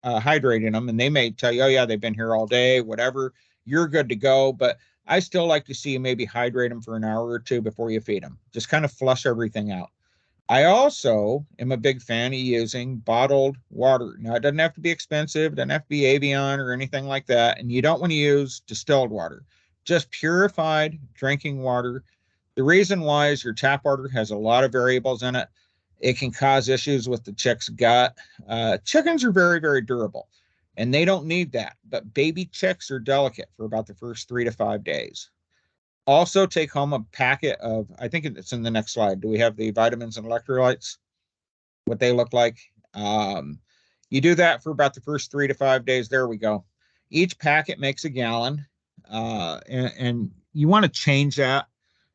hydrating them. And they may tell you, oh, yeah, they've been here all day, whatever. You're good to go. But I still like to see you maybe hydrate them for an hour or two before you feed them. Just kind of flush everything out. I also am a big fan of using bottled water. Now, it doesn't have to be expensive. It doesn't have to be Evian or anything like that. And you don't want to use distilled water, just purified drinking water. The reason why is your tap water has a lot of variables in it. It can cause issues with the chick's gut. Chickens are very, very durable, and they don't need that. But baby chicks are delicate for about the first 3 to 5 days. Also take home a packet of, I think it's in the next slide. Do we have the vitamins and electrolytes? What they look like? You do that for about the first 3 to 5 days. There we go. Each packet makes a gallon, and you want to change that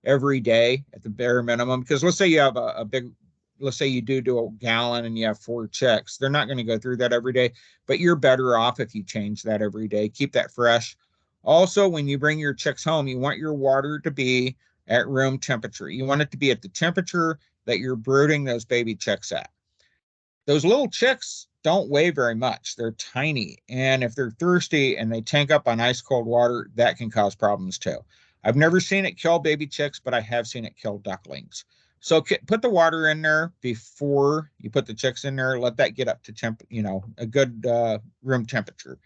every day at the bare minimum, because let's say you have a big, let's say you do a gallon and you have 4 chicks. They're not going to go through that every day, but you're better off if you change that every day. Keep that fresh. Also, when you bring your chicks home, you want your water to be at room temperature. You want it to be at the temperature that you're brooding those baby chicks at. Those little chicks don't weigh very much. They're tiny. And if they're thirsty and they tank up on ice cold water, that can cause problems too. I've never seen it kill baby chicks, but I have seen it kill ducklings. So put the water in there before you put the chicks in there. Let that get up to a good room temperature.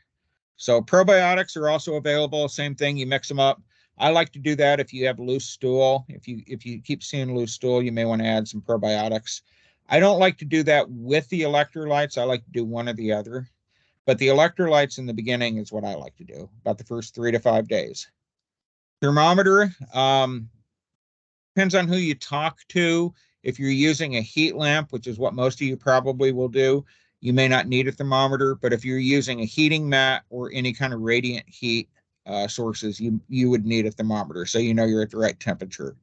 So probiotics are also available. Same thing, you mix them up. I like to do that if you have loose stool. If you keep seeing loose stool, you may want to add some probiotics. I don't like to do that with the electrolytes. I like to do one or the other. But the electrolytes in the beginning is what I like to do, about the first 3 to 5 days. Thermometer, depends on who you talk to. If you're using a heat lamp, which is what most of you probably will do, you may not need a thermometer, but if you're using a heating mat or any kind of radiant heat sources, you would need a thermometer so you know you're at the right temperature.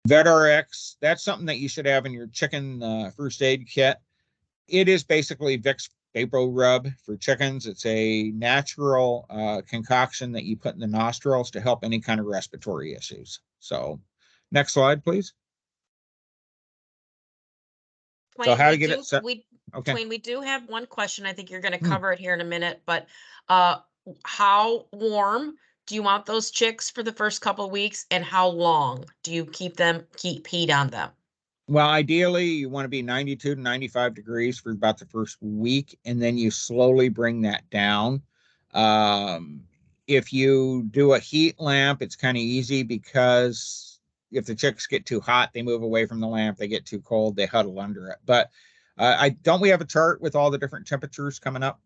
VetRx, that's something that you should have in your chicken first aid kit. It is basically Vicks Vapor Rub for chickens. It's a natural concoction that you put in the nostrils to help any kind of respiratory issues. So next slide, please. Twain, So how to get it set? Okay. Twain, we do have one question. I think you're going to cover it here in a minute, but how warm do you want those chicks for the first couple of weeks, and how long do you keep heat on them? Well, ideally, you want to be 92 to 95 degrees for about the first week, and then you slowly bring that down. If you do a heat lamp, it's kind of easy because if the chicks get too hot, they move away from the lamp. They get too cold, they huddle under it. But don't we have a chart with all the different temperatures coming up?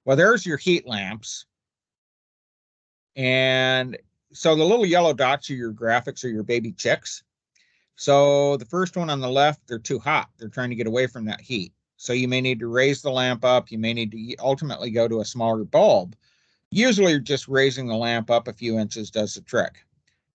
Well, there's your heat lamps. And so the little yellow dots are your graphics or your baby chicks. So the first one on the left, they're too hot. They're trying to get away from that heat. So you may need to raise the lamp up. You may need to ultimately go to a smaller bulb. Usually just raising the lamp up a few inches does the trick.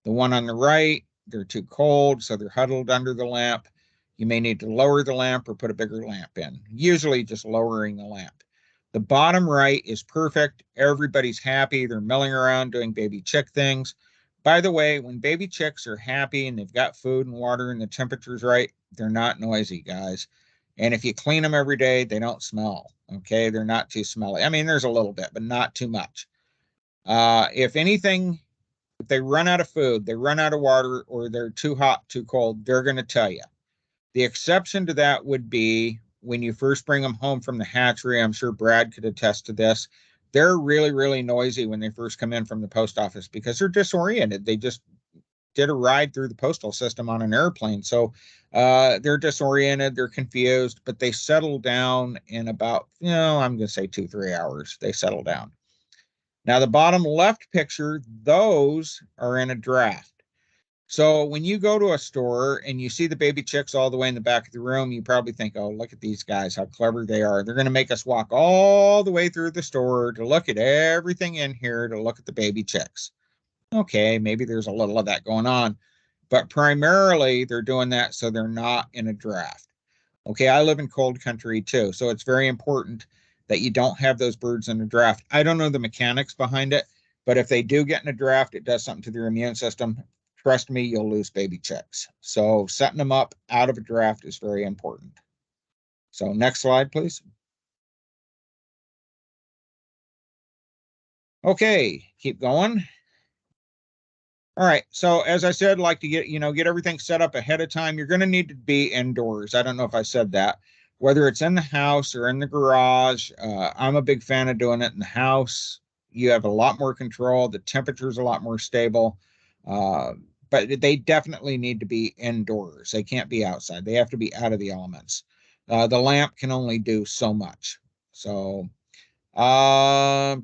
The one on the right, they're too cold, so they're huddled under the lamp. You may need to lower the lamp or put a bigger lamp in, usually just lowering the lamp. The bottom right is perfect. Everybody's happy. They're milling around doing baby chick things. By the way, when baby chicks are happy and they've got food and water and the temperature's right, they're not noisy, guys. And if you clean them every day, they don't smell. Okay, they're not too smelly. I mean, there's a little bit, but not too much. If anything, if they run out of food, they run out of water, or they're too hot, too cold, they're going to tell you. The exception to that would be when you first bring them home from the hatchery. I'm sure Brad could attest to this. They're really, really noisy when they first come in from the post office because they're disoriented. They just did a ride through the postal system on an airplane. So they're disoriented, they're confused, but they settle down in about, I'm going to say 2-3 hours. They settle down. Now, the bottom left picture, those are in a draft. So when you go to a store and you see the baby chicks all the way in the back of the room, you probably think, oh, look at these guys, how clever they are. They're going to make us walk all the way through the store to look at everything in here to look at the baby chicks. Okay, maybe there's a little of that going on, but primarily they're doing that so they're not in a draft. Okay, I live in cold country too, so it's very important that you don't have those birds in a draft. I don't know the mechanics behind it, but if they do get in a draft, it does something to their immune system. Trust me, you'll lose baby chicks. So setting them up out of a draft is very important. So next slide, please. Okay, keep going. All right, so as I said, like to get everything set up ahead of time. You're going to need to be indoors. I don't know if I said that. Whether it's in the house or in the garage, I'm a big fan of doing it in the house. You have a lot more control. The temperature's a lot more stable. But they definitely need to be indoors. They can't be outside. They have to be out of the elements. The lamp can only do so much. So the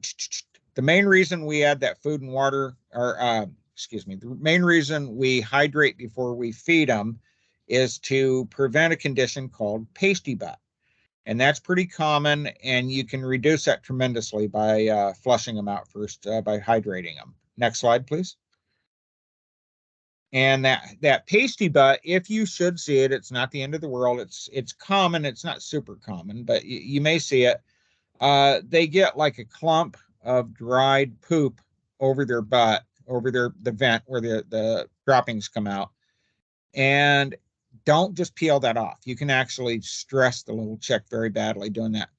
main reason we add that food and water, the main reason we hydrate before we feed them is to prevent a condition called pasty butt. And that's pretty common, and you can reduce that tremendously by flushing them out first, by hydrating them. Next slide, please. And that pasty butt, if you should see it, it's not the end of the world. It's common. It's not super common, but you may see it. They get like a clump of dried poop over their butt, over the vent where the droppings come out. And don't just peel that off. You can actually stress the little chick very badly doing that.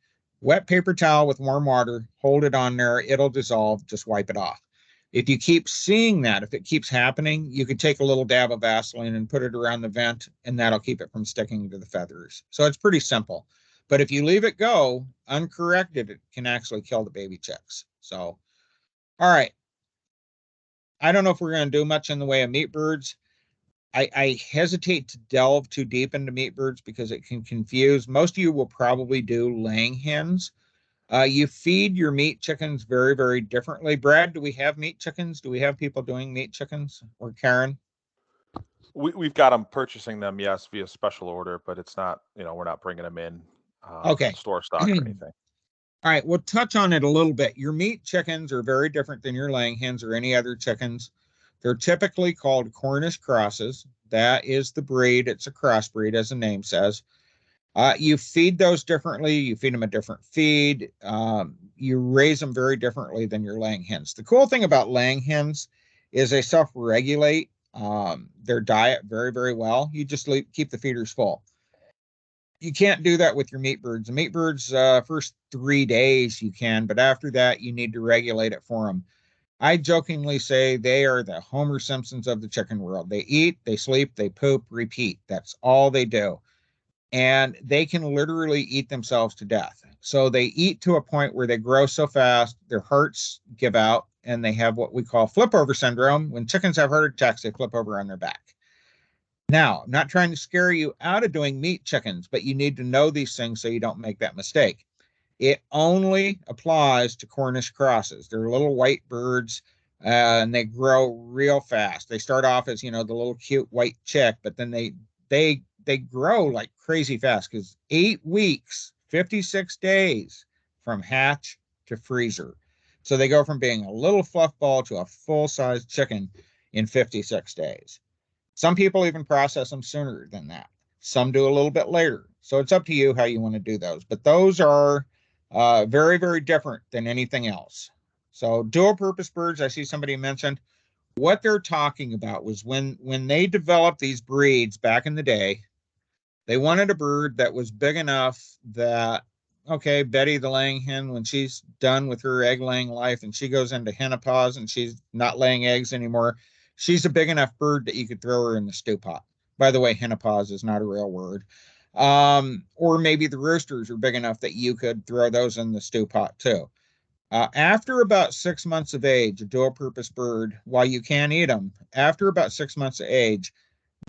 Wet paper towel with warm water, hold it on there. It'll dissolve. Just wipe it off. If you keep seeing that, if it keeps happening, you could take a little dab of Vaseline and put it around the vent, and that'll keep it from sticking to the feathers. So it's pretty simple. But if you leave it go uncorrected, it can actually kill the baby chicks. So, all right. I don't know if we're going to do much in the way of meat birds. I hesitate to delve too deep into meat birds because it can confuse. Most of you will probably do laying hens. You feed your meat chickens very, very differently. Brad, do we have meat chickens? Do we have people doing meat chickens? Or Karen? We've got them purchasing them, yes, via special order, but it's not, we're not bringing them in Okay. store stock or anything. All right, we'll touch on it a little bit. Your meat chickens are very different than your laying hens or any other chickens. They're typically called Cornish crosses. That is the breed. It's a crossbreed, as the name says. You feed those differently. You feed them a different feed. You raise them very differently than your laying hens. The cool thing about laying hens is they self-regulate their diet very, very well. You just keep the feeders full. You can't do that with your meat birds. The meat birds, first 3 days you can, but after that, you need to regulate it for them. I jokingly say they are the Homer Simpsons of the chicken world. They eat, they sleep, they poop, repeat. That's all they do. And they can literally eat themselves to death. So they eat to a point where they grow so fast, their hearts give out, and they have what we call flip over syndrome. When chickens have heart attacks, they flip over on their back. Now, I'm not trying to scare you out of doing meat chickens, but you need to know these things so you don't make that mistake. It only applies to Cornish crosses. They're little white birds, and they grow real fast. They start off as, the little cute white chick, but then they grow like crazy fast because 8 weeks, 56 days from hatch to freezer. So they go from being a little fluff ball to a full-size chicken in 56 days. Some people even process them sooner than that. Some do a little bit later. So it's up to you how you want to do those. But those are very, very different than anything else. So dual purpose birds, I see somebody mentioned, what they're talking about was when they developed these breeds back in the day, they wanted a bird that was big enough that, okay, Betty the laying hen, when she's done with her egg laying life and she goes into henopause and she's not laying eggs anymore, she's a big enough bird that you could throw her in the stew pot. By the way, henopause is not a real word. Or maybe the roosters are big enough that you could throw those in the stew pot too. After about 6 months of age, a dual purpose bird, while you can eat them, after about 6 months of age,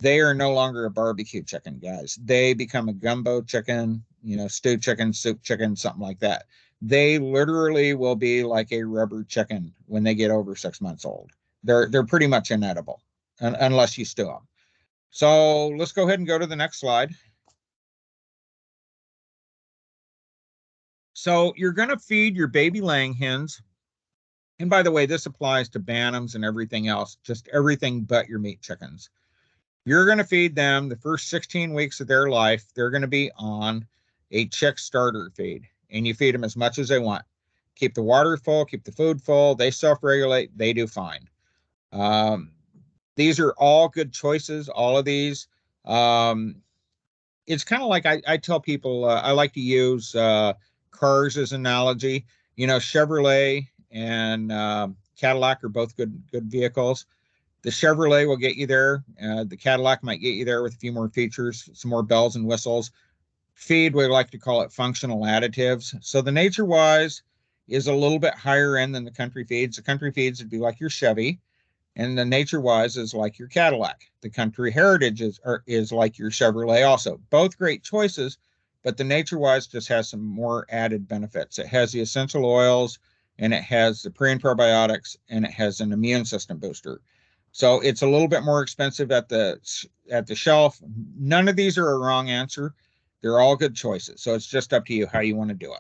they are no longer a barbecue chicken, guys. They become a gumbo chicken, stew chicken, soup chicken, something like that. They literally will be like a rubber chicken when they get over 6 months old. They're pretty much inedible unless you stew them. So let's go ahead and go to the next slide. So you're going to feed your baby laying hens. And by the way, this applies to bantams and everything else, just everything but your meat chickens. You're going to feed them the first 16 weeks of their life. They're going to be on a chick starter feed, and you feed them as much as they want. Keep the water full, keep the food full. They self-regulate. They do fine. These are all good choices, all of these. It's kind of like I tell people, I like to use cars as an analogy. Chevrolet and Cadillac are both good vehicles. The Chevrolet will get you there. The Cadillac might get you there with a few more features, some more bells and whistles. Feed, we like to call it functional additives. So the Nature Wise is a little bit higher end than the Country Feeds. The Country Feeds would be like your Chevy, and the Nature Wise is like your Cadillac. The Country Heritage is like your Chevrolet also. Both great choices, but the Nature Wise just has some more added benefits. It has the essential oils, and it has the pre and probiotics, and it has an immune system booster. So it's a little bit more expensive at the shelf. None of these are a wrong answer. They're all good choices. So it's just up to you how you want to do it.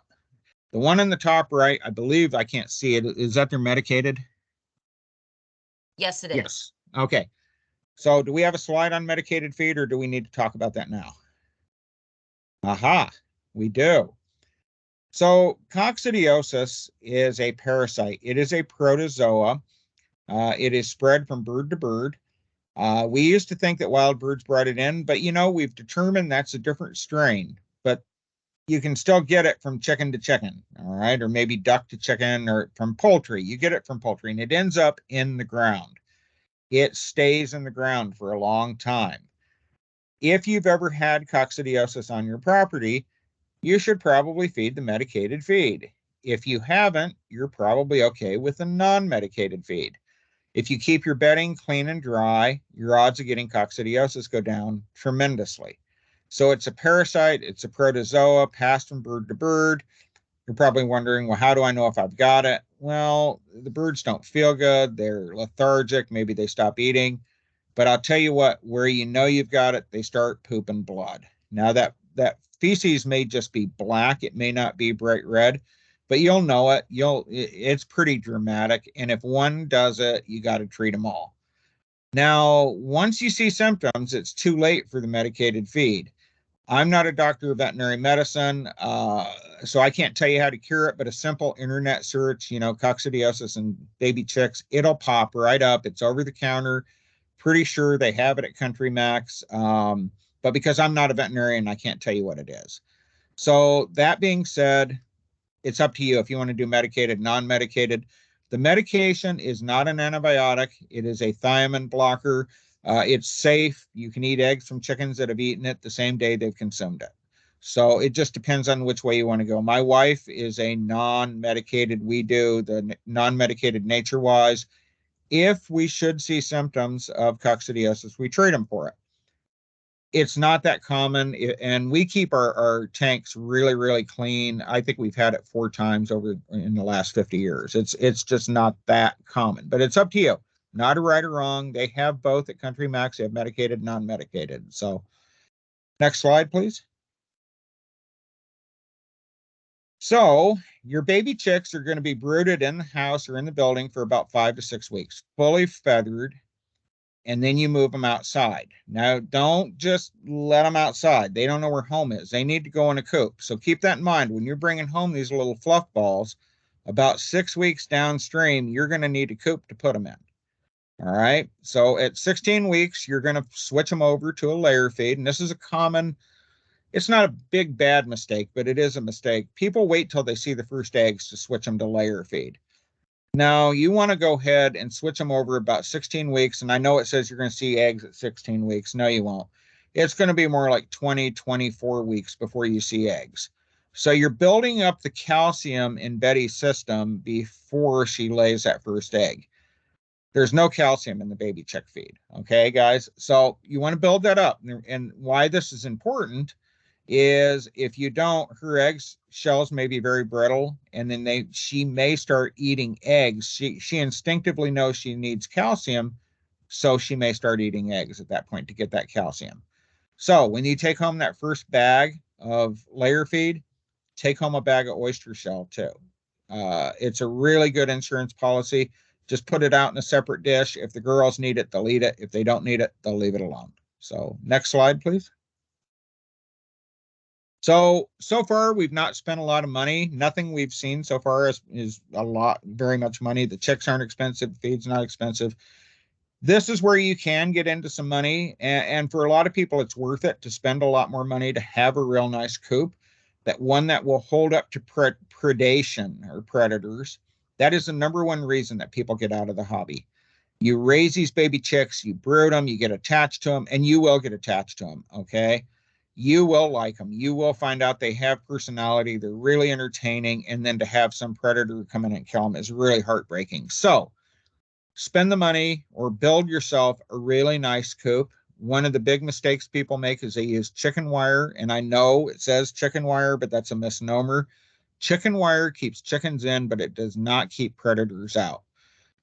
The one in the top right, I believe, I can't see it. Is that they're medicated? Yes, it is. Yes. Okay. So do we have a slide on medicated feed, or do we need to talk about that now? Aha, we do. So coccidiosis is a parasite. It is a protozoa. It is spread from bird to bird. We used to think that wild birds brought it in, but we've determined that's a different strain. But you can still get it from chicken to chicken, all right, or maybe duck to chicken, or from poultry. You get it from poultry, and it ends up in the ground. It stays in the ground for a long time. If you've ever had coccidiosis on your property, you should probably feed the medicated feed. If you haven't, you're probably okay with the non-medicated feed. If you keep your bedding clean and dry, your odds of getting coccidiosis go down tremendously. So it's a parasite, it's a protozoa passed from bird to bird. You're probably wondering, well, how do I know if I've got it? Well, the birds don't feel good. They're lethargic. Maybe they stop eating. But I'll tell you what, where you know you've got it, they start pooping blood. Now that feces may just be black. It may not be bright red, but you'll know it. It's pretty dramatic. And if one does it, you got to treat them all. Now, once you see symptoms, it's too late for the medicated feed. I'm not a doctor of veterinary medicine, so I can't tell you how to cure it, but a simple internet search, coccidiosis and baby chicks, it'll pop right up. It's over the counter. Pretty sure they have it at CountryMax. But because I'm not a veterinarian, I can't tell you what it is. So that being said, it's up to you if you want to do medicated, non-medicated. The medication is not an antibiotic. It is a thiamine blocker. It's safe. You can eat eggs from chickens that have eaten it the same day they've consumed it. So it just depends on which way you want to go. My wife is a non-medicated. We do the non-medicated Nature Wise. If we should see symptoms of coccidiosis, we treat them for it. It's not that common, and we keep our tanks really, really clean. I think we've had it 4 times over in the last 50 years. It's just not that common, but it's up to you. Not a right or wrong. They have both at CountryMax. They have medicated, non-medicated. So next slide, please. So your baby chicks are going to be brooded in the house or in the building for about 5 to 6 weeks, fully feathered. and then you move them outside. Now, don't just let them outside. They don't know where home is. They need to go in a coop. So keep that in mind. When you're bringing home these little fluff balls, about 6 weeks downstream, you're going to need a coop to put them in. All right. So at 16 weeks, you're going to switch them over to a layer feed. And this is a common, it's not a big bad mistake, but it is a mistake. People wait till they see the first eggs to switch them to layer feed. Now, you want to go ahead and switch them over about 16 weeks. And I know it says you're going to see eggs at 16 weeks. No, you won't. It's going to be more like 20, 24 weeks before you see eggs. So you're building up the calcium in Betty's system before she lays that first egg. There's no calcium in the baby chick feed. Okay, guys. So you want to build that up. And why this is important is if you don't, her eggs shells may be very brittle, and then she may start eating eggs. She instinctively knows she needs calcium, so she may start eating eggs at that point to get that calcium. So when you take home that first bag of layer feed, take home a bag of oyster shell too. It's a really good insurance policy. Just put it out in a separate dish. If the girls need it, they'll eat it. If they don't need it, they'll leave it alone. So next slide, please. So far, we've not spent a lot of money. Nothing we've seen so far is a lot, very much money. The chicks aren't expensive. Feed's not expensive. This is where you can get into some money. And for a lot of people, it's worth it to spend a lot more money to have a real nice coop, that one that will hold up to predation or predators. That is the number one reason that people get out of the hobby. You raise these baby chicks, you brood them, you get attached to them, and you will get attached to them, okay? You will like them. You will find out they have personality. They're really entertaining. And then to have some predator come in and kill them is really heartbreaking. So spend the money or build yourself a really nice coop. One of the big mistakes people make is they use chicken wire. And I know it says chicken wire, but that's a misnomer. Chicken wire keeps chickens in, but it does not keep predators out.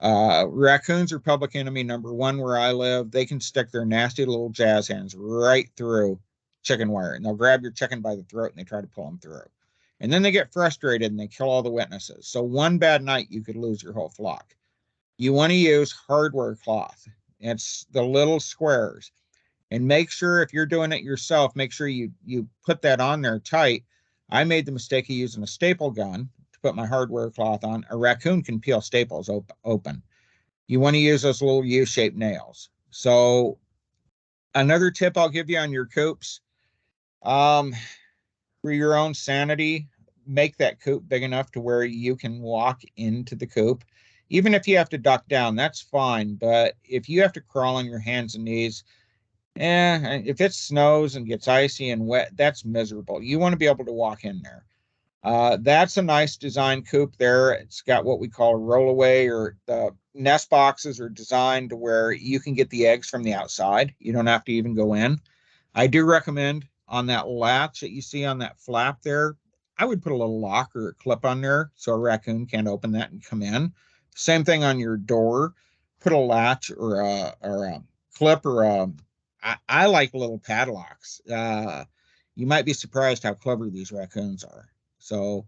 Raccoons are public enemy number one where I live. They can stick their nasty little jazz hands right through chicken wire, and they'll grab your chicken by the throat and they try to pull them through. And then they get frustrated and they kill all the witnesses. So one bad night, you could lose your whole flock. You want to use hardware cloth. It's the little squares. And make sure if you're doing it yourself, make sure you put that on there tight. I made the mistake of using a staple gun to put my hardware cloth on. A raccoon can peel staples open. You want to use those little U-shaped nails. So another tip I'll give you on your coops, for your own sanity, make that coop big enough to where you can walk into the coop. Even if you have to duck down, that's fine. But if you have to crawl on your hands and knees, if it snows and gets icy and wet, that's miserable. You want to be able to walk in there. That's a nice design coop there. It's got what we call a rollaway, or the nest boxes are designed to where you can get the eggs from the outside. You don't have to even go in. I do recommend on that latch that you see on that flap there, I would put a little lock or a clip on there so a raccoon can't open that and come in. Same thing on your door. Put a latch or a clip or I like little padlocks. You might be surprised how clever these raccoons are. So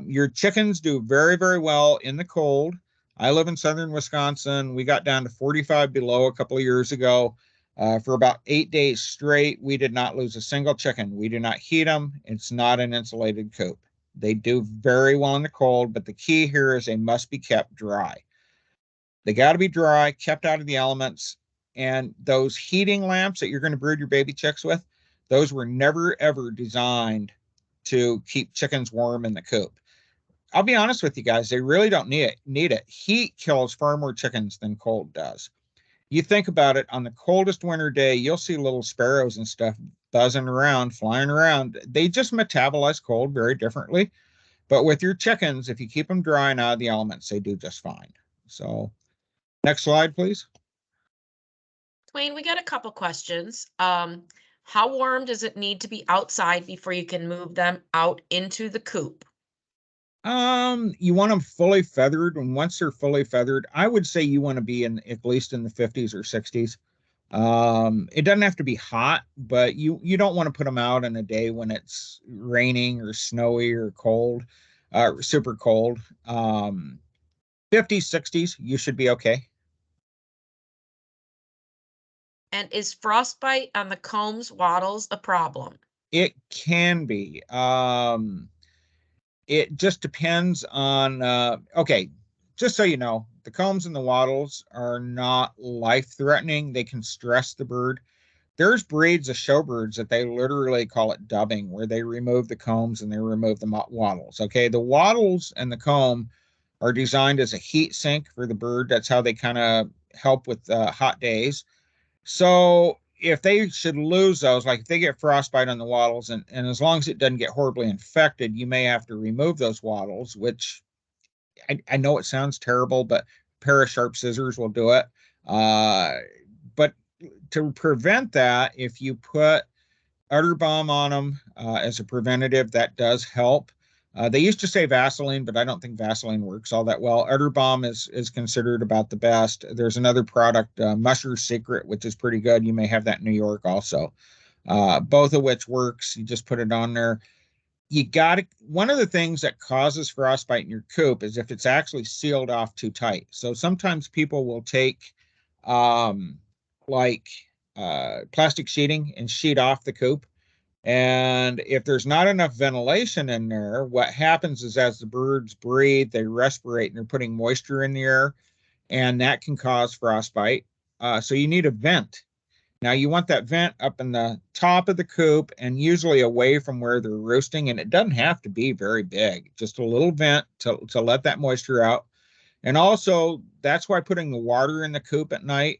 your chickens do very, very well in the cold. I live in southern Wisconsin. We got down to 45 below a couple of years ago. For about 8 days straight, we did not lose a single chicken. We do not heat them. It's not an insulated coop. They do very well in the cold, but the key here is they must be kept dry. They got to be dry, kept out of the elements. And those heating lamps that you're going to brood your baby chicks with, those were never, ever designed to keep chickens warm in the coop. I'll be honest with you guys, they really don't need it. Heat kills far more chickens than cold does. You think about it, on the coldest winter day, you'll see little sparrows and stuff buzzing around, flying around. They just metabolize cold very differently. But with your chickens, if you keep them dry and out of the elements, they do just fine. So next slide, please. Twain, we got a couple questions. How warm does it need to be outside before you can move them out into the coop? You want them fully feathered, and once they're fully feathered, I would say you want to be in at least in the 50s or 60s. It doesn't have to be hot, but you don't want to put them out in a day when it's raining or snowy or cold, super cold. 50s, 60s, you should be okay. And is frostbite on the combs, wattles a problem? It can be. It just depends on, okay, just so you know, the combs and the wattles are not life-threatening. They can stress the bird. There's breeds of showbirds that they literally call it dubbing, where they remove the combs and they remove the wattles. Okay, the wattles and the comb are designed as a heat sink for the bird. That's how they kind of help with hot days. So if they should lose those, like if they get frostbite on the wattles, and as long as it doesn't get horribly infected, you may have to remove those wattles, which I know it sounds terrible, but a pair of sharp scissors will do it. But to prevent that, if you put udder balm on them as a preventative, that does help. They used to say Vaseline, but I don't think Vaseline works all that well. Udder balm is considered about the best. There's another product, Musher's Secret, which is pretty good. You may have that in New York also. Both of which works. You just put it on there. You got to, one of the things that causes frostbite in your coop is if it's actually sealed off too tight. So sometimes people will take like plastic sheeting and sheet off the coop. And if there's not enough ventilation in there, what happens is as the birds breathe, they respirate and they're putting moisture in the air, and that can cause frostbite. So you need a vent. Now you want that vent up in the top of the coop and usually away from where they're roosting. And it doesn't have to be very big, just a little vent to let that moisture out. And also, that's why putting the water in the coop at night,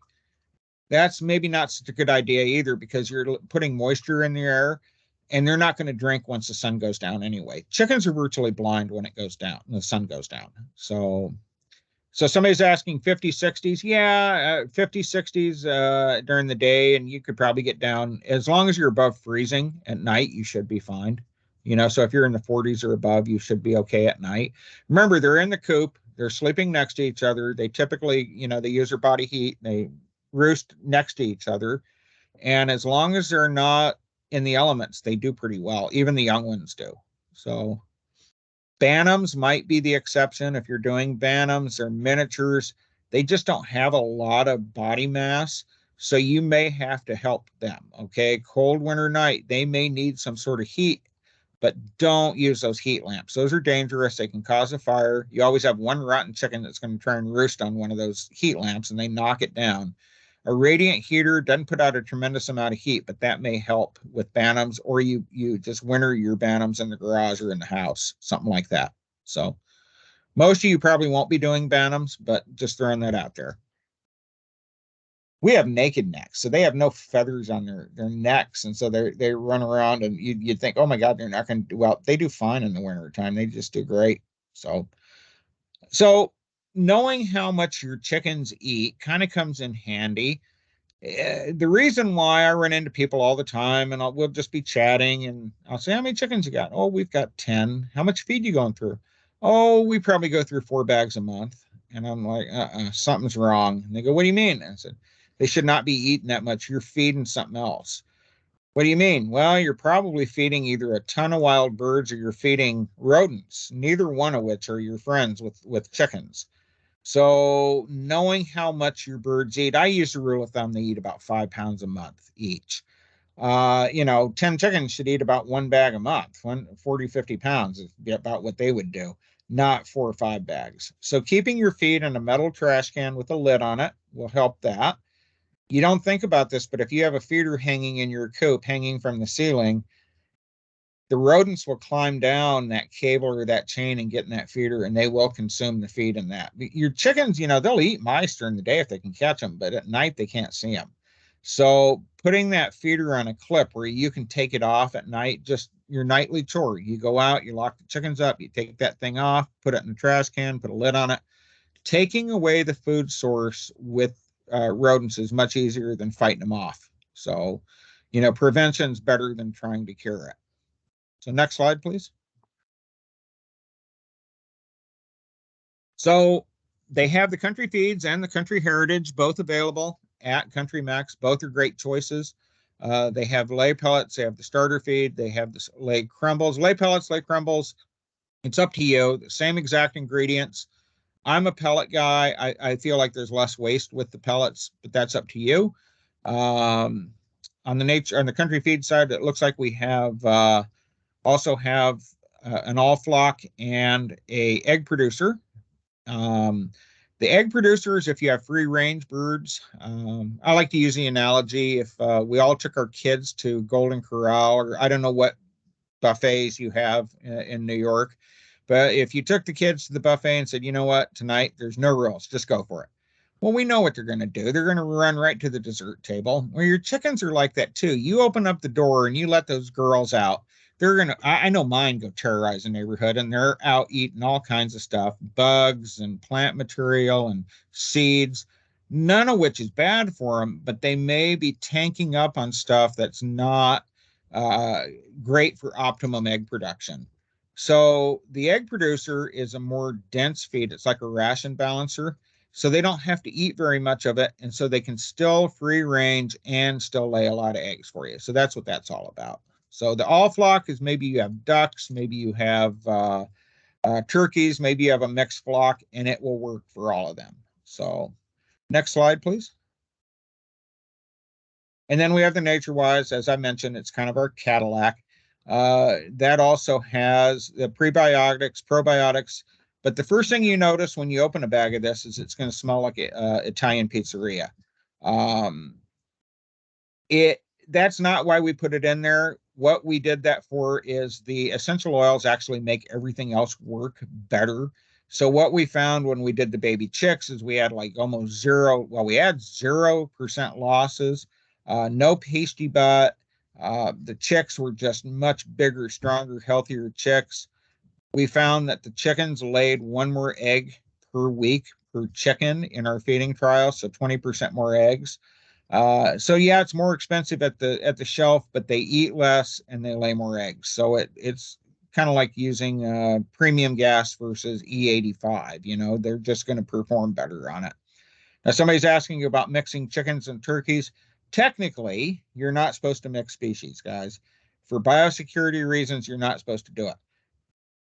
that's maybe not such a good idea either, because you're putting moisture in the air and they're not going to drink once the sun goes down anyway. Chickens are virtually blind when it goes down, the sun goes down. So somebody's asking 50, 60s. Yeah, 50, 60s during the day, and you could probably get down. As long as you're above freezing at night, you should be fine. You know, so if you're in the 40s or above, you should be okay at night. Remember, they're in the coop. They're sleeping next to each other. They typically, you know, they use their body heat. They roost next to each other. And as long as they're not in the elements, they do pretty well. Even the young ones do. So Bantams might be the exception. If you're doing Bantams or miniatures, they just don't have a lot of body mass. So you may have to help them. Okay. Cold winter night, they may need some sort of heat, but don't use those heat lamps. Those are dangerous. They can cause a fire. You always have one rotten chicken that's going to try and roost on one of those heat lamps and they knock it down. A radiant heater doesn't put out a tremendous amount of heat, but that may help with Bantams, or you just winter your Bantams in the garage or in the house, something like that. So most of you probably won't be doing Bantams, but just throwing that out there. We have naked necks, so they have no feathers on their necks, and so they run around, and you'd think, oh my God, they're not going to do well. They do fine in the winter time. They just do great. So knowing how much your chickens eat kind of comes in handy. The reason why I run into people all the time, and we'll just be chatting, and I'll say, how many chickens you got? Oh, we've got 10. How much feed you going through? Oh, we probably go through 4 bags a month. And I'm like, something's wrong. And they go, what do you mean? And I said, they should not be eating that much. You're feeding something else. What do you mean? Well, you're probably feeding either a ton of wild birds or you're feeding rodents, neither one of which are your friends with chickens. So knowing how much your birds eat, I use the rule of thumb, they eat about 5 pounds a month each. 10 chickens should eat about 1 bag a month. 40, 50 pounds is about what they would do, not 4 or 5 bags. So keeping your feed in a metal trash can with a lid on it will help that. You don't think about this, but if you have a feeder hanging in your coop, hanging from the ceiling, the rodents will climb down that cable or that chain and get in that feeder, and they will consume the feed in that. Your chickens, they'll eat mice during the day if they can catch them, but at night they can't see them. So putting that feeder on a clip where you can take it off at night, just your nightly chore. You go out, you lock the chickens up, you take that thing off, put it in the trash can, put a lid on it. Taking away the food source with rodents is much easier than fighting them off. So, prevention's better than trying to cure it. So next slide, please. So they have the country feeds and the country heritage, both available at CountryMax. Both are great choices. They have lay pellets. They have the starter feed. They have the lay crumbles, lay pellets, lay crumbles. It's up to you. The same exact ingredients. I'm a pellet guy. I feel like there's less waste with the pellets, but that's up to you. On the country feed side, it looks like we have also have an all flock and a egg producer. The egg producers, if you have free range birds, I like to use the analogy if we all took our kids to Golden Corral, or I don't know what buffets you have in New York, but if you took the kids to the buffet and said, you know what, tonight there's no rules, just go for it. Well, we know what they're going to do. They're going to run right to the dessert table. Well, your chickens are like that too. You open up the door and you let those girls out. They're going to, I know mine go terrorize the neighborhood, and they're out eating all kinds of stuff, bugs and plant material and seeds, none of which is bad for them, but they may be tanking up on stuff that's not uh, great for optimum egg production. So the egg producer is a more dense feed. It's like a ration balancer. So they don't have to eat very much of it. And so they can still free range and still lay a lot of eggs for you. So that's what that's all about. So the all flock is maybe you have ducks, maybe you have turkeys, maybe you have a mixed flock, and it will work for all of them. So next slide, please. And then we have the NatureWise, as I mentioned, it's kind of our Cadillac. That also has the prebiotics, probiotics. But the first thing you notice when you open a bag of this is it's going to smell like Italian pizzeria. Um, that's not why we put it in there. What we did that for is the essential oils actually make everything else work better. So what we found when we did the baby chicks is we had like almost zero, well, we had 0% losses, no pasty butt. The chicks were just much bigger, stronger, healthier chicks. We found that the chickens laid one more egg per week per chicken in our feeding trial, so 20% more eggs. So yeah, it's more expensive at the shelf, but they eat less and they lay more eggs. So it's kind of like using premium gas versus E85. You know, they're just going to perform better on it. Now, somebody's asking you about mixing chickens and turkeys. Technically, you're not supposed to mix species, guys. For biosecurity reasons, you're not supposed to do it.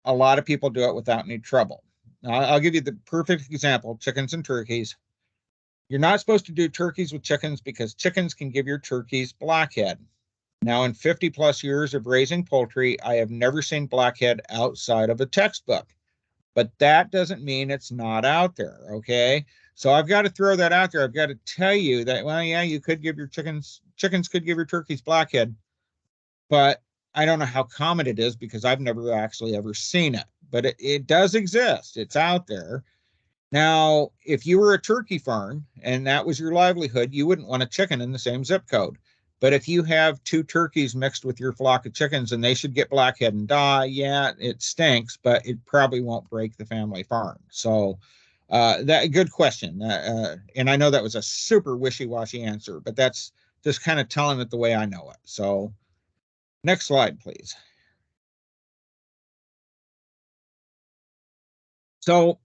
A lot of people do it without any trouble. Now, I'll give you the perfect example, chickens and turkeys. You're not supposed to do turkeys with chickens because chickens can give your turkeys blackhead. Now, in 50 plus years of raising poultry, I have never seen blackhead outside of a textbook, but that doesn't mean it's not out there. Okay. So I've got to throw that out there. I've got to tell you that, well, yeah, you could give your chickens could give your turkeys blackhead, but I don't know how common it is because I've never actually ever seen it, but it does exist. It's out there. Now, if you were a turkey farm and that was your livelihood, you wouldn't want a chicken in the same zip code. But if you have two turkeys mixed with your flock of chickens and they should get blackhead and die, yeah, it stinks, but it probably won't break the family farm. So that good question. And I know that was a super wishy-washy answer, but that's just kind of telling it the way I know it. So next slide, please. So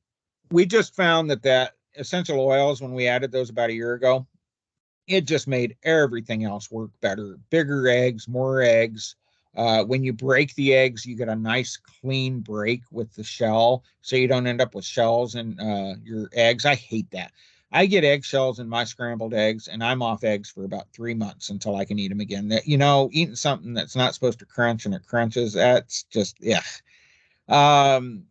we just found that essential oils, when we added those about a year ago, it just made everything else work better. Bigger eggs, more eggs. When you break the eggs, you get a nice clean break with the shell, so you don't end up with shells in your eggs. I hate that. I get eggshells in my scrambled eggs, and I'm off eggs for about 3 months until I can eat them again. That, you know, eating something that's not supposed to crunch and it crunches, that's just, yeah. Um,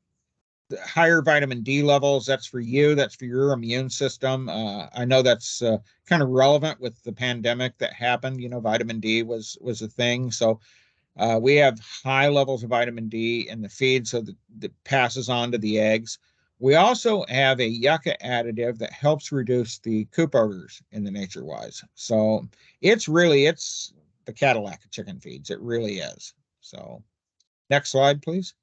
higher vitamin D levels. That's for you. That's for your immune system. I know that's kind of relevant with the pandemic that happened. You know, vitamin D was a thing. So we have high levels of vitamin D in the feed, so that passes on to the eggs. We also have a yucca additive that helps reduce the coop odors in the NatureWise. So it's the Cadillac of chicken feeds. It really is. So next slide, please.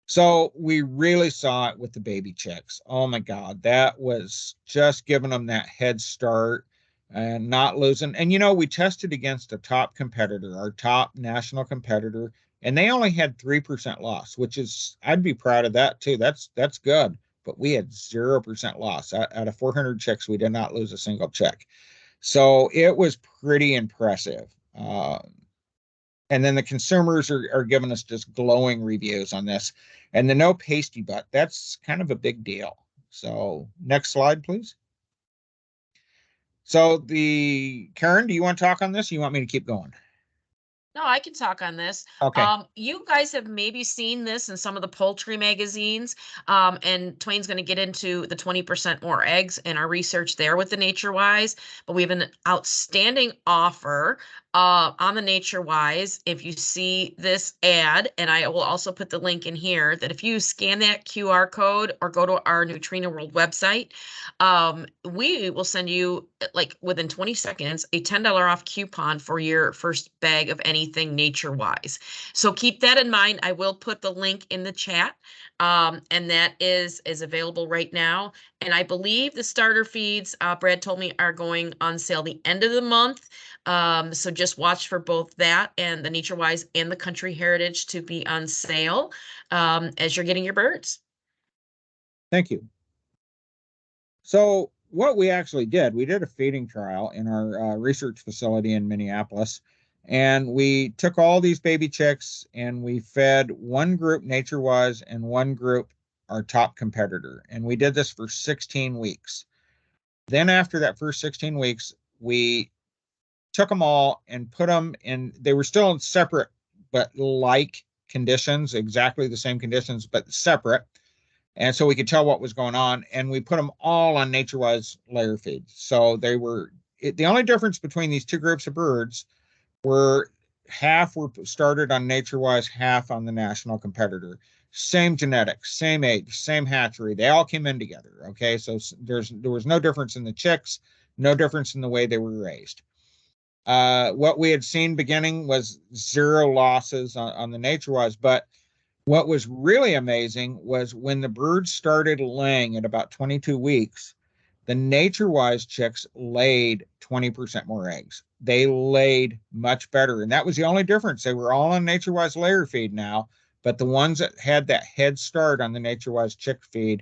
So we really saw it with the baby chicks. Oh my God, that was just giving them that head start and not losing. And you know, we tested against a top competitor, our top national competitor, and they only had 3% loss, which is, I'd be proud of that too. That's good. But we had 0% loss. Out of 400 chicks, we did not lose a single chick. So it was pretty impressive. And then the consumers are giving us just glowing reviews on this. And the no pasty butt, that's kind of a big deal. So next slide, please. So Karen, do you want to talk on this? Or you want me to keep going? No, I can talk on this. Okay. You guys have maybe seen this in some of the poultry magazines. And Twain's going to get into the 20% more eggs and our research there with the Nature Wise. But we have an outstanding offer on the Nature Wise. If you see this ad, and I will also put the link in here, that if you scan that QR code or go to our Nutrena World website, we will send you, like within 20 seconds, a $10 off coupon for your first bag of anything Nature Wise. So keep that in mind. I will put the link in the chat. And that is available right now. And I believe the starter feeds, Brad told me, are going on sale the end of the month. So just watch for both that and the Nature Wise and the Country Heritage to be on sale as you're getting your birds. Thank you. So what we actually did, we did a feeding trial in our research facility in Minneapolis, and we took all these baby chicks and we fed one group Nature Wise and one group our top competitor. And we did this for 16 weeks. Then after that first 16 weeks, we took them all and put them in, they were still in separate, but like conditions, exactly the same conditions, but separate. And so we could tell what was going on. And we put them all on Nature Wise layer feed. So they were, the only difference between these two groups of birds were half were started on Nature Wise, half on the national competitor. Same genetics, same age, same hatchery. They all came in together. Okay. So there was no difference in the chicks, no difference in the way they were raised. What we had seen beginning was 0 losses on the Nature Wise, but what was really amazing was when the birds started laying at about 22 weeks, the Nature Wise chicks laid 20% more eggs. They laid much better. And that was the only difference. They were all on Nature Wise layer feed now, but the ones that had that head start on the Nature Wise chick feed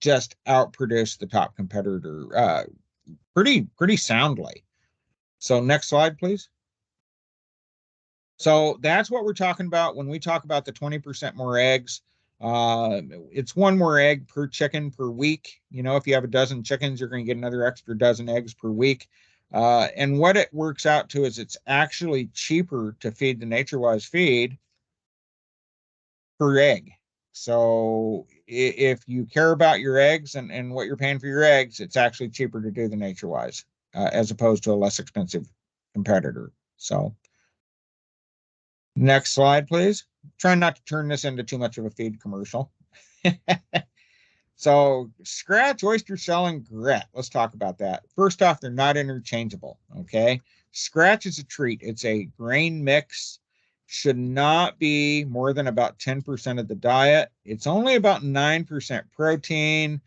just outproduced the top competitor pretty soundly. So next slide, please. So that's what we're talking about when we talk about the 20% more eggs. It's 1 more egg per chicken per week. You know, if you have a dozen chickens, you're going to get another extra dozen eggs per week. And what it works out to is it's actually cheaper to feed the Nature Wise feed per egg. So if you care about your eggs and what you're paying for your eggs, it's actually cheaper to do the Nature Wise as opposed to a less expensive competitor. So next slide, please. Try not to turn this into too much of a feed commercial. So scratch, oyster shell, and grit. Let's talk about that. First off, they're not interchangeable, okay? Scratch is a treat. It's a grain mix. Should not be more than about 10% of the diet. It's only about 9% protein.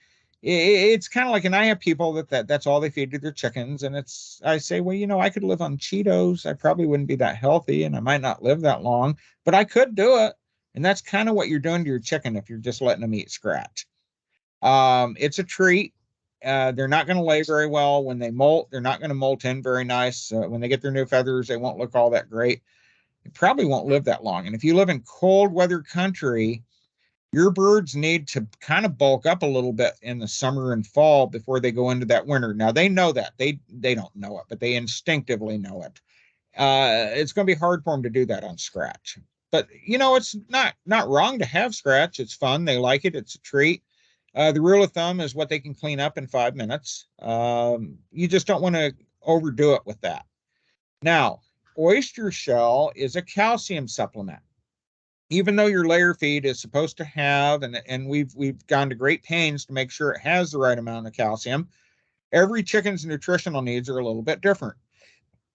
It's kind of like, and I have people that's all they feed to their chickens. And I say, well, you know, I could live on Cheetos. I probably wouldn't be that healthy and I might not live that long, but I could do it. And that's kind of what you're doing to your chicken if you're just letting them eat scratch. It's a treat. They're not going to lay very well when they molt. They're not going to molt in very nice. When they get their new feathers, they won't look all that great. They probably won't live that long. And if you live in cold weather country, your birds need to kind of bulk up a little bit in the summer and fall before they go into that winter. Now they know that. They don't know it, but they instinctively know it. It's going to be hard for them to do that on scratch. But you know, it's not wrong to have scratch. It's fun. They like it. It's a treat. The rule of thumb is what they can clean up in 5 minutes. You just don't want to overdo it with that. Now, oyster shell is a calcium supplement. Even though your layer feed is supposed to have, and we've gone to great pains to make sure it has the right amount of calcium, every chicken's nutritional needs are a little bit different.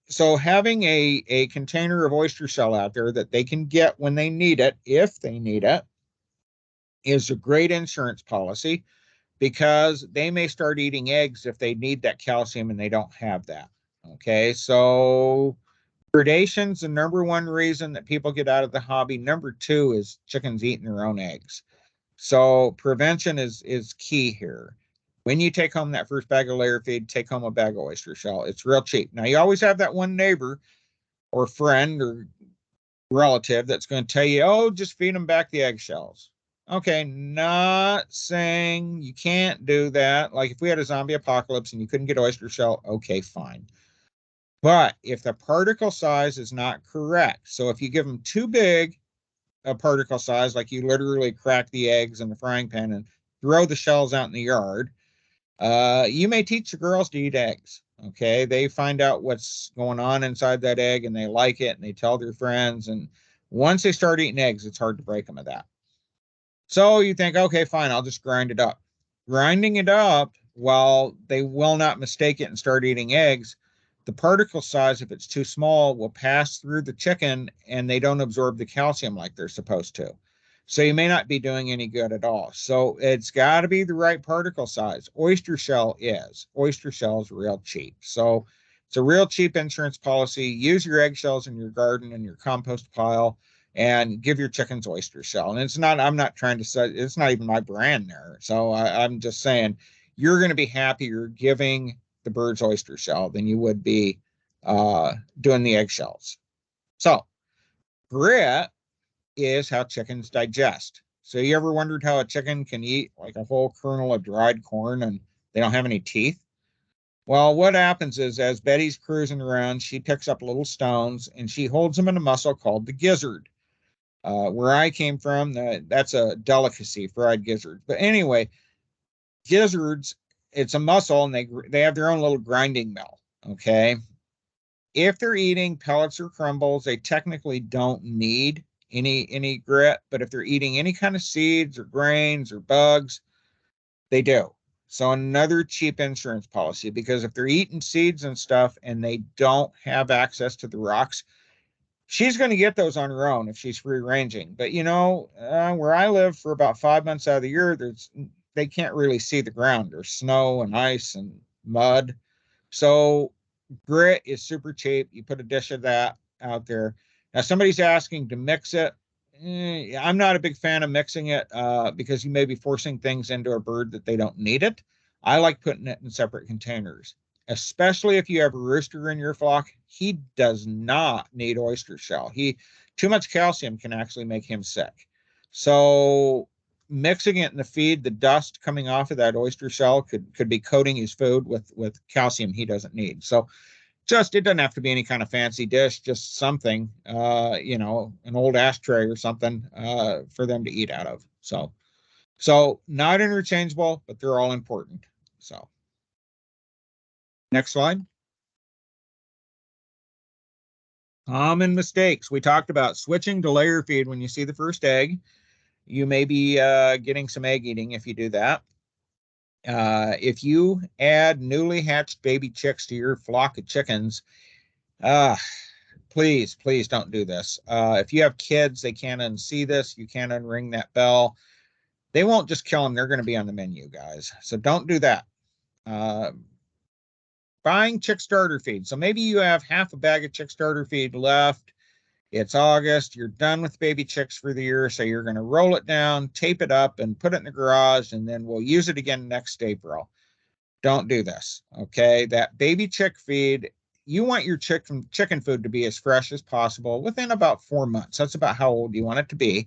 So having a container of oyster shell out there that they can get when they need it, if they need it, is a great insurance policy because they may start eating eggs if they need that calcium and they don't have that. Okay, so predation's the number 1 reason that people get out of the hobby. Number 2 is chickens eating their own eggs. So prevention is key here. When you take home that first bag of layer feed, take home a bag of oyster shell. It's real cheap. Now, you always have that one neighbor or friend or relative that's going to tell you, oh, just feed them back the eggshells. Okay, not saying you can't do that. Like if we had a zombie apocalypse and you couldn't get oyster shell, okay, fine. But if the particle size is not correct, so if you give them too big a particle size, like you literally crack the eggs in the frying pan and throw the shells out in the yard, you may teach the girls to eat eggs. Okay, they find out what's going on inside that egg and they like it and they tell their friends. And once they start eating eggs, it's hard to break them of that. So you think, okay, fine, I'll just grind it up. Grinding it up, while they will not mistake it and start eating eggs, the particle size, if it's too small, will pass through the chicken and they don't absorb the calcium like they're supposed to. So you may not be doing any good at all. So it's got to be the right particle size. Oyster shell is. Oyster shell is real cheap. So it's a real cheap insurance policy. Use your eggshells in your garden and your compost pile and give your chickens oyster shell. And it's not, I'm not trying to say, it's not even my brand there. So I'm just saying you're going to be happier giving the bird's oyster shell than you would be doing the eggshells. So grit is how chickens digest. So you ever wondered how a chicken can eat like a whole kernel of dried corn and they don't have any teeth? Well, what happens is as Betty's cruising around, she picks up little stones and she holds them in a muscle called the gizzard. Where I came from, that's a delicacy, fried gizzards. But anyway, gizzards, it's a muscle and they have their own little grinding mill. Okay. If they're eating pellets or crumbles, they technically don't need any grit, but if they're eating any kind of seeds or grains or bugs, they do. So another cheap insurance policy, because if they're eating seeds and stuff and they don't have access to the rocks, she's going to get those on her own if she's free ranging. But where I live for about 5 months out of the year, they can't really see the ground. There's snow and ice and mud. So grit is super cheap. You put a dish of that out there. Now somebody's asking to mix it. I'm not a big fan of mixing it because you may be forcing things into a bird that they don't need it. I like putting it in separate containers, especially if you have a rooster in your flock. He does not need oyster shell. Too much calcium can actually make him sick. So mixing it in the feed, the dust coming off of that oyster shell could be coating his food with calcium he doesn't need. So it doesn't have to be any kind of fancy dish, just something, an old ashtray or something for them to eat out of. So not interchangeable, but they're all important. So next slide. Common mistakes. We talked about switching to layer feed when you see the first egg. You may be getting some egg eating if you do that. If you add newly hatched baby chicks to your flock of chickens, please don't do this. If you have kids, they can't unsee this. You can't unring that bell. They won't just kill them. They're going to be on the menu, guys. So don't do that. Buying chick starter feed. So maybe you have half a bag of chick starter feed left. It's August. You're done with baby chicks for the year. So you're going to roll it down, tape it up, and put it in the garage, and then we'll use it again next April. Don't do this. Okay. That baby chick feed, you want your chicken food to be as fresh as possible within about 4 months. That's about how old you want it to be.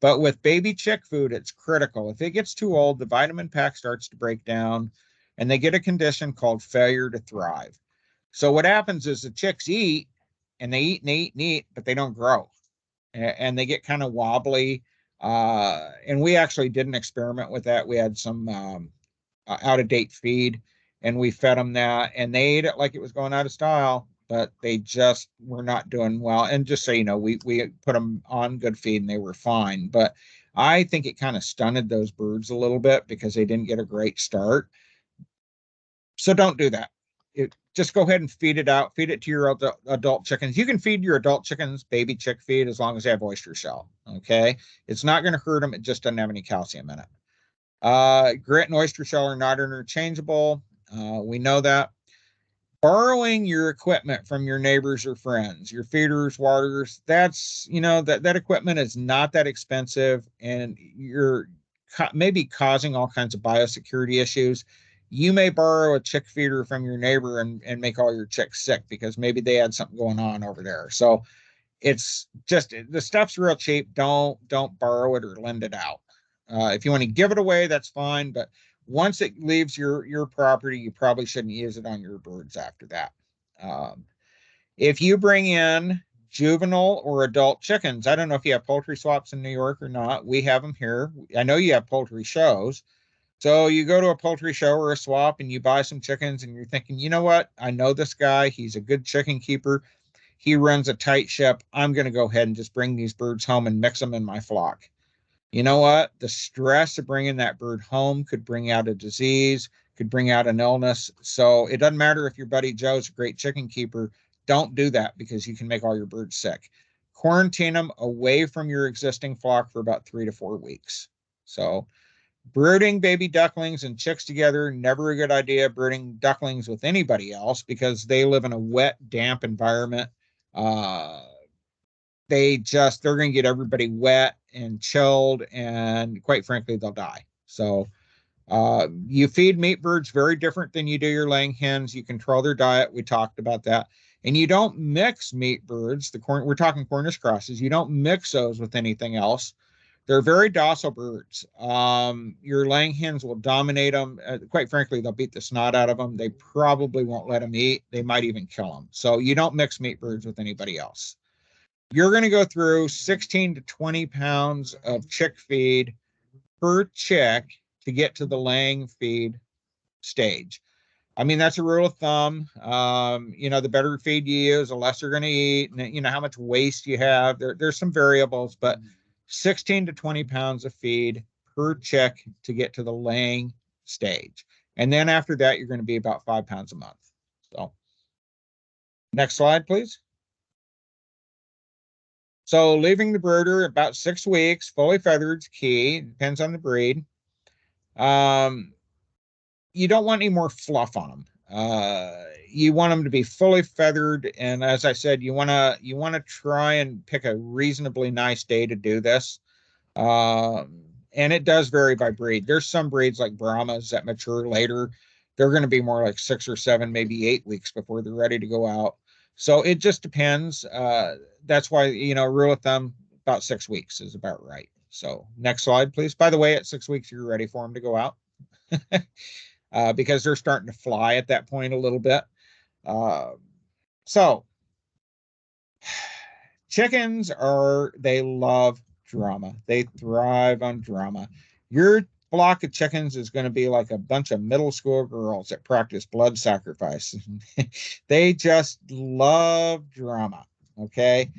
But with baby chick food, it's critical. If it gets too old, the vitamin pack starts to break down and they get a condition called failure to thrive. So what happens is the chicks eat and they eat and they eat and eat, but they don't grow and they get kind of wobbly. And we actually did an experiment with that. We had some out of date feed and we fed them that and they ate it like it was going out of style, but they just were not doing well. And just so you know, we put them on good feed and they were fine. But I think it kind of stunted those birds a little bit because they didn't get a great start. So don't do that. Just go ahead and feed it out. Feed it to your adult chickens. You can feed your adult chickens baby chick feed as long as they have oyster shell. Okay. It's not going to hurt them. It just doesn't have any calcium in it. Grit and oyster shell are not interchangeable. We know that. Borrowing your equipment from your neighbors or friends, your feeders, waters, that's, that equipment is not that expensive and you're maybe causing all kinds of biosecurity issues. You may borrow a chick feeder from your neighbor and make all your chicks sick because maybe they had something going on over there. So it's just, the stuff's real cheap. Don't borrow it or lend it out. If you want to give it away, that's fine. But once it leaves your property, you probably shouldn't use it on your birds after that. If you bring in juvenile or adult chickens, I don't know if you have poultry swaps in New York or not. We have them here. I know you have poultry shows. So you go to a poultry show or a swap and you buy some chickens and you're thinking, you know what? I know this guy. He's a good chicken keeper. He runs a tight ship. I'm going to go ahead and just bring these birds home and mix them in my flock. You know what? The stress of bringing that bird home could bring out a disease, could bring out an illness. So it doesn't matter if your buddy Joe's a great chicken keeper. Don't do that because you can make all your birds sick. Quarantine them away from your existing flock for about 3 to 4 weeks. So brooding baby ducklings and chicks together, never a good idea. Brooding ducklings with anybody else because they live in a wet, damp environment. They're going to get everybody wet and chilled, and quite frankly, they'll die. So you feed meat birds very different than you do your laying hens. You control their diet. We talked about that. And you don't mix meat birds. We're talking Cornish crosses. You don't mix those with anything else. They're very docile birds. Your laying hens will dominate them. Quite frankly, they'll beat the snot out of them. They probably won't let them eat. They might even kill them. So you don't mix meat birds with anybody else. You're going to go through 16 to 20 pounds of chick feed per chick to get to the laying feed stage. I mean, that's a rule of thumb. The better feed you use, the less they're going to eat, and how much waste you have. There's some variables, but 16 to 20 pounds of feed per chick to get to the laying stage. And then after that, you're going to be about 5 pounds a month. So next slide, please. So leaving the brooder about 6 weeks, fully feathered is key. Depends on the breed. You don't want any more fluff on them. You want them to be fully feathered, and as I said, you want to try and pick a reasonably nice day to do this. And it does vary by breed. There's some breeds like Brahmas that mature later. They're going to be more like 6 or 7, maybe 8 weeks before they're ready to go out. So it just depends. That's why, rule of thumb, about 6 weeks is about right. So next slide, please. By the way, at 6 weeks, you're ready for them to go out because they're starting to fly at that point a little bit. So chickens they love drama. They thrive on drama. Your flock of chickens is going to be like a bunch of middle school girls that practice blood sacrifice. They just love drama. Okay.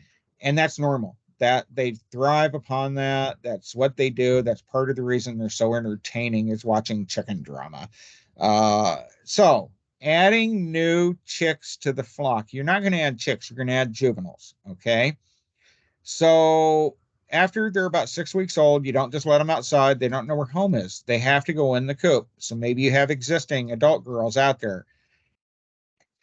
And that's normal. That they thrive upon that. That's what they do. That's part of the reason they're so entertaining is watching chicken drama. So adding new chicks to the flock, you're not going to add chicks. You're going to add juveniles. Okay. So after they're about 6 weeks old, you don't just let them outside. They don't know where home is. They have to go in the coop. So maybe you have existing adult girls out there.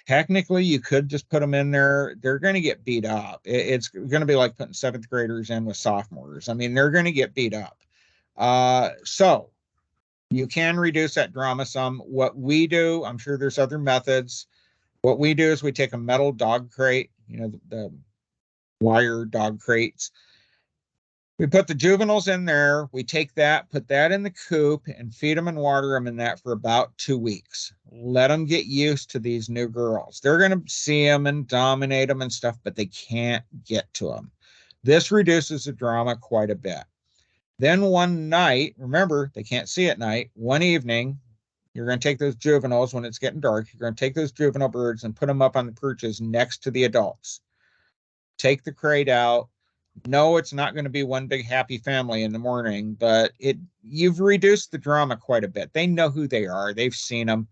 Technically, you could just put them in there. They're going to get beat up. It's going to be like putting 7th graders in with sophomores. I mean, they're going to get beat up. So you can reduce that drama some. What we do, I'm sure there's other methods. What we do is we take a metal dog crate, the wire dog crates. We put the juveniles in there. We take that, put that in the coop, and feed them and water them in that for about 2 weeks. Let them get used to these new girls. They're going to see them and dominate them and stuff, but they can't get to them. This reduces the drama quite a bit. Then one night, remember, they can't see at night. One evening, you're going to take those juveniles when it's getting dark. You're going to take those juvenile birds and put them up on the perches next to the adults. Take the crate out. No, it's not going to be one big happy family in the morning, but you've reduced the drama quite a bit. They know who they are. They've seen them.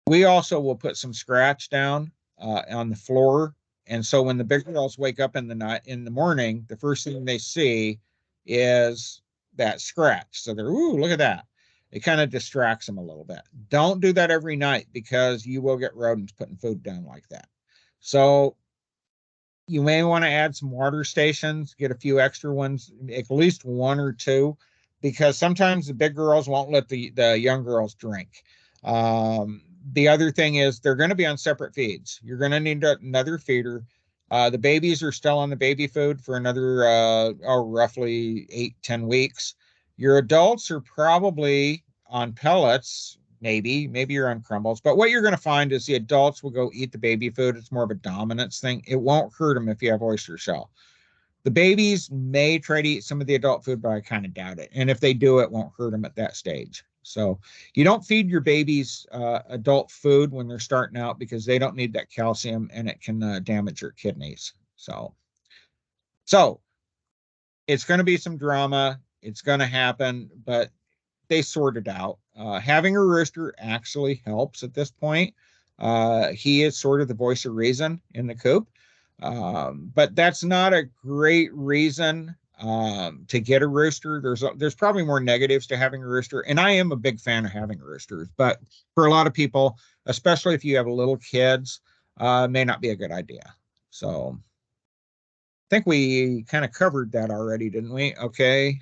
We also will put some scratch down on the floor. And so when the big girls wake up in the morning, the first thing they see is that scratch. So they're, ooh, look at that. It kind of distracts them a little bit. Don't do that every night because you will get rodents putting food down like that. So you may want to add some water stations, get a few extra ones, at least 1 or 2, because sometimes the big girls won't let the young girls drink. The other thing is they're going to be on separate feeds. You're going to need another feeder. The babies are still on the baby food for another roughly 8-10 weeks. Your adults are probably on pellets, maybe you're on crumbles, but what you're going to find is the adults will go eat the baby food. It's more of a dominance thing. It won't hurt them if you have oyster shell. The babies may try to eat some of the adult food, but I kind of doubt it. And if they do, it won't hurt them at that stage. So you don't feed your babies adult food when they're starting out because they don't need that calcium and it can damage your kidneys. So it's going to be some drama. It's going to happen, but they sort it out. Having a rooster actually helps at this point. He is sort of the voice of reason in the coop. But that's not a great reason to get a rooster. There's probably more negatives to having a rooster, and I am a big fan of having roosters. But for a lot of people, especially if you have little kids, may not be a good idea. So I think we kind of covered that already, didn't we? Okay.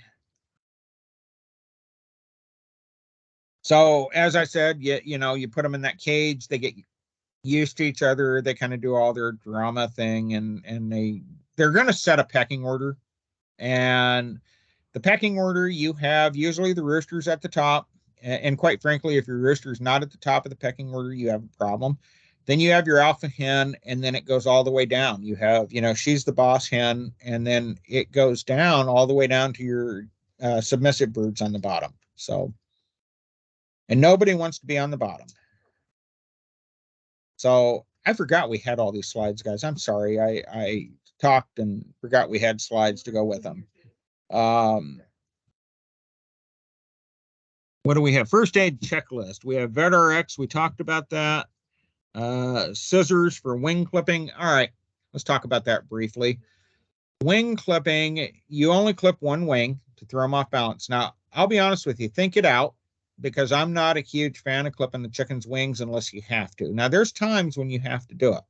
So as I said, you put them in that cage, they get used to each other, they kind of do all their drama thing, and they're going to set a pecking order. And the pecking order, you have usually the roosters at the top, and quite frankly, if your rooster's not at the top of the pecking order, you have a problem. Then you have your alpha hen, and then it goes all the way down. You have, she's the boss hen, and then it goes down all the way down to your submissive birds on the bottom. So, and nobody wants to be on the bottom. So I forgot we had all these slides, guys. I'm sorry. I talked and forgot we had slides to go with them. What do we have? First aid checklist. We have VetRx. We talked about that. Scissors for wing clipping. All right. Let's talk about that briefly. Wing clipping, you only clip one wing to throw them off balance. Now, I'll be honest with you. Think it out, because I'm not a huge fan of clipping the chicken's wings unless you have to. Now, there's times when you have to do it.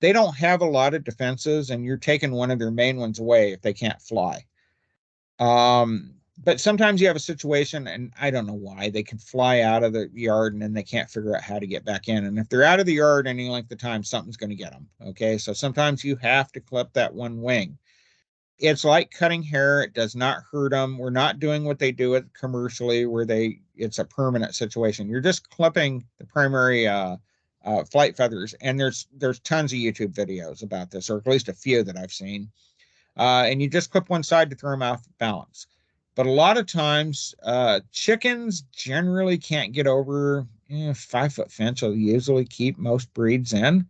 They don't have a lot of defenses, and you're taking one of their main ones away if they can't fly. But sometimes you have a situation, and I don't know why, they can fly out of the yard and then they can't figure out how to get back in. And if they're out of the yard any length of time, something's going to get them. Okay, so sometimes you have to clip that one wing. It's like cutting hair. It does not hurt them. We're not doing what they do it commercially where it's a permanent situation. You're just clipping the primary flight feathers. And there's tons of YouTube videos about this, or at least a few that I've seen. And you just clip one side to throw them off balance. But a lot of times, chickens generally can't get over 5-foot fence. Will usually keep most breeds in.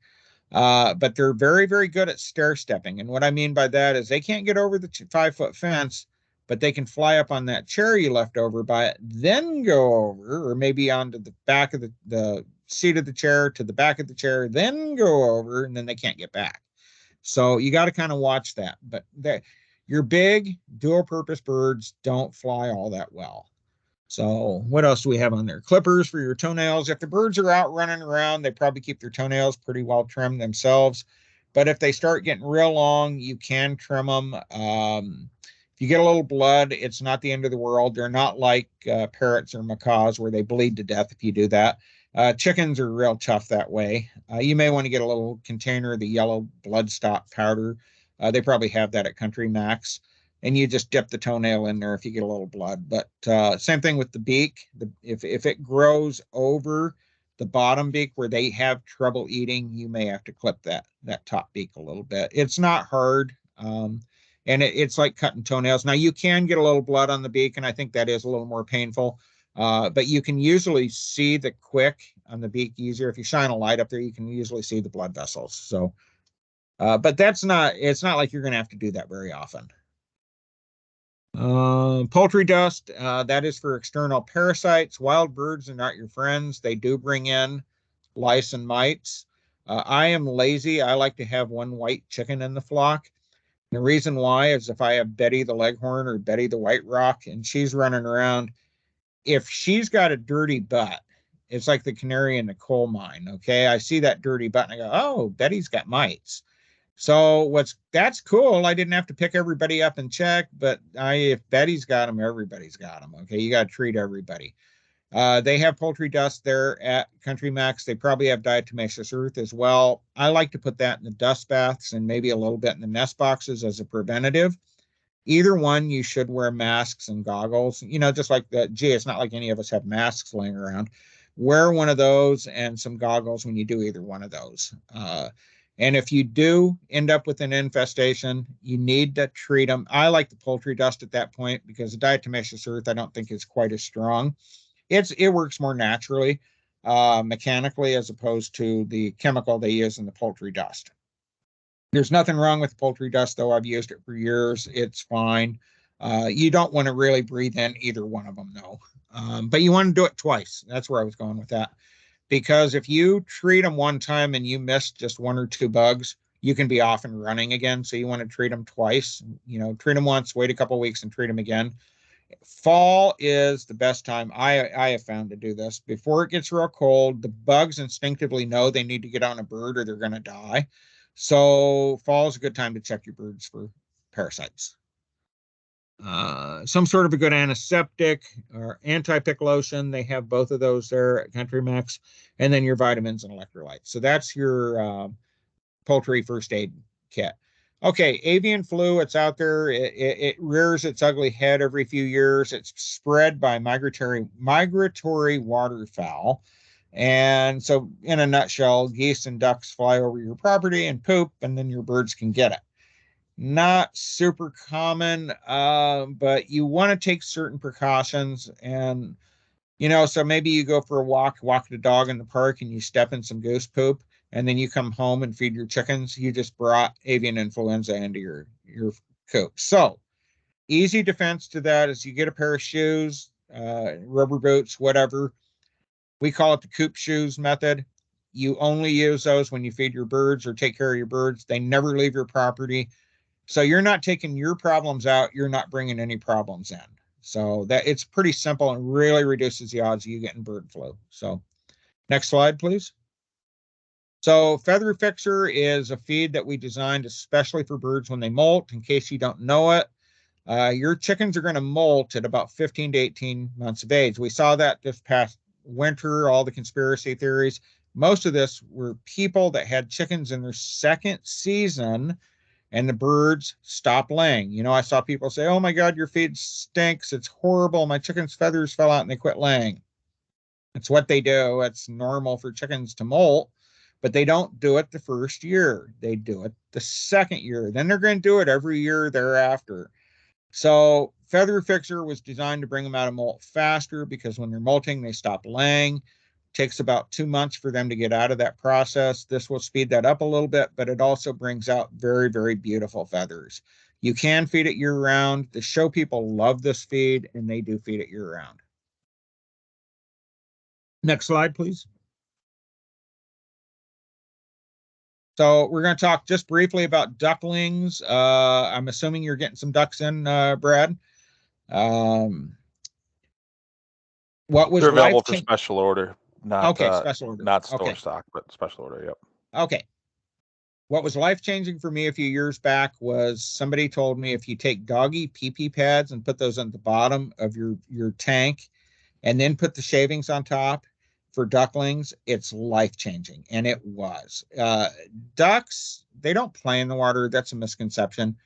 But they're very, very good at stair stepping. And what I mean by that is they can't get over the 5-foot fence, but they can fly up on that chair you left over by it, then go over, or maybe onto the back of the seat of the chair to the back of the chair, then go over, and then they can't get back. So you got to kind of watch that. But your big dual purpose birds don't fly all that well. So what else do we have on there? Clippers for your toenails. If the birds are out running around, they probably keep their toenails pretty well trimmed themselves. But if they start getting real long, you can trim them. If you get a little blood, it's not the end of the world. They're not like parrots or macaws where they bleed to death if you do that. Chickens are real tough that way. You may want to get a little container of the yellow blood stop powder. They probably have that at CountryMax. And you just dip the toenail in there if you get a little blood. But same thing with the beak. If it grows over the bottom beak where they have trouble eating, you may have to clip that top beak a little bit. It's not hard. And it's like cutting toenails. Now, you can get a little blood on the beak, and I think that is a little more painful. But you can usually see the quick on the beak easier. If you shine a light up there, you can usually see the blood vessels. So, but it's not like you're going to have to do that very often. Poultry dust, that is for external parasites. Wild birds are not your friends. They do bring in lice and mites. I am lazy. I like to have one white chicken in the flock. The reason why is if I have Betty the Leghorn or Betty the White Rock and she's running around, if she's got a dirty butt, it's like the canary in the coal mine. Okay, I see that dirty butt and I go, oh, Betty's got mites. So that's cool. I didn't have to pick everybody up and check, but if Betty's got them, everybody's got them. Okay, you got to treat everybody. They have poultry dust there at CountryMax. They probably have diatomaceous earth as well. I like to put that in the dust baths and maybe a little bit in the nest boxes as a preventative. Either one, you should wear masks and goggles. You know, just like that. Gee, it's not like any of us have masks laying around. Wear one of those and some goggles when you do either one of those. And if you do end up with an infestation, you need to treat them. I like the poultry dust at that point because the diatomaceous earth I don't think is quite as strong. It works more naturally, mechanically, as opposed to the chemical they use in the poultry dust. There's nothing wrong with poultry dust, though. I've used it for years. It's fine. You don't want to really breathe in either one of them, though. But you want to do it twice. That's where I was going with that. Because if you treat them one time and you miss just one or two bugs, you can be off and running again. So you want to treat them twice. You know, treat them once, wait a couple of weeks, and treat them again. Fall is the best time I have found to do this. Before it gets real cold, the bugs instinctively know they need to get on a bird or they're going to die. So fall is a good time to check your birds for parasites. Some sort of a good antiseptic or anti-pick lotion. They have both of those there at CountryMax, and then your vitamins and electrolytes. So that's your poultry first aid kit. Okay, avian flu, it's out there. It rears its ugly head every few years. It's spread by migratory waterfowl. And so, in a nutshell, geese and ducks fly over your property and poop, and then your birds can get it. Not super common, but you want to take certain precautions. And, you know, so maybe you go for a walk the dog in the park, and you step in some goose poop, and then you come home and feed your chickens. You just brought avian influenza into your coop. So, easy defense to that is you get a pair of shoes, rubber boots, whatever. We call it the coop shoes method. You only use those when you feed your birds or take care of your birds. They never leave your property. So you're not taking your problems out. You're not bringing any problems in. So that it's pretty simple and really reduces the odds of you getting bird flu. So next slide, please. So Feather Fixer is a feed that we designed especially for birds when they molt. In case you don't know it, your chickens are going to molt at about 15 to 18 months of age. We saw that this past winter, all the conspiracy theories. Most of this were people that had chickens in their second season and the birds stopped laying. You know, I saw people say, oh my God, your feed stinks. It's horrible. My chicken's feathers fell out and they quit laying. It's what they do. It's normal for chickens to molt, but they don't do it the first year. They do it the second year. Then they're going to do it every year thereafter. So Feather Fixer was designed to bring them out of molt faster because when they're molting, they stop laying. Takes about 2 months for them to get out of that process. This will speed that up a little bit, but it also brings out very, very beautiful feathers. You can feed it year round. The show people love this feed, and they do feed it year round. Next slide, please. So we're going to talk just briefly about ducklings. I'm assuming you're getting some ducks in, Brad. What was They're available life for special order, not okay, special order. not store Okay. stock, but special order. Yep. Okay. What was life-changing for me a few years back was somebody told me if you take doggy pee-pee pads and put those on the bottom of your tank and then put the shavings on top for ducklings, it's life-changing. And it was. Ducks, they don't play in the water. That's a misconception.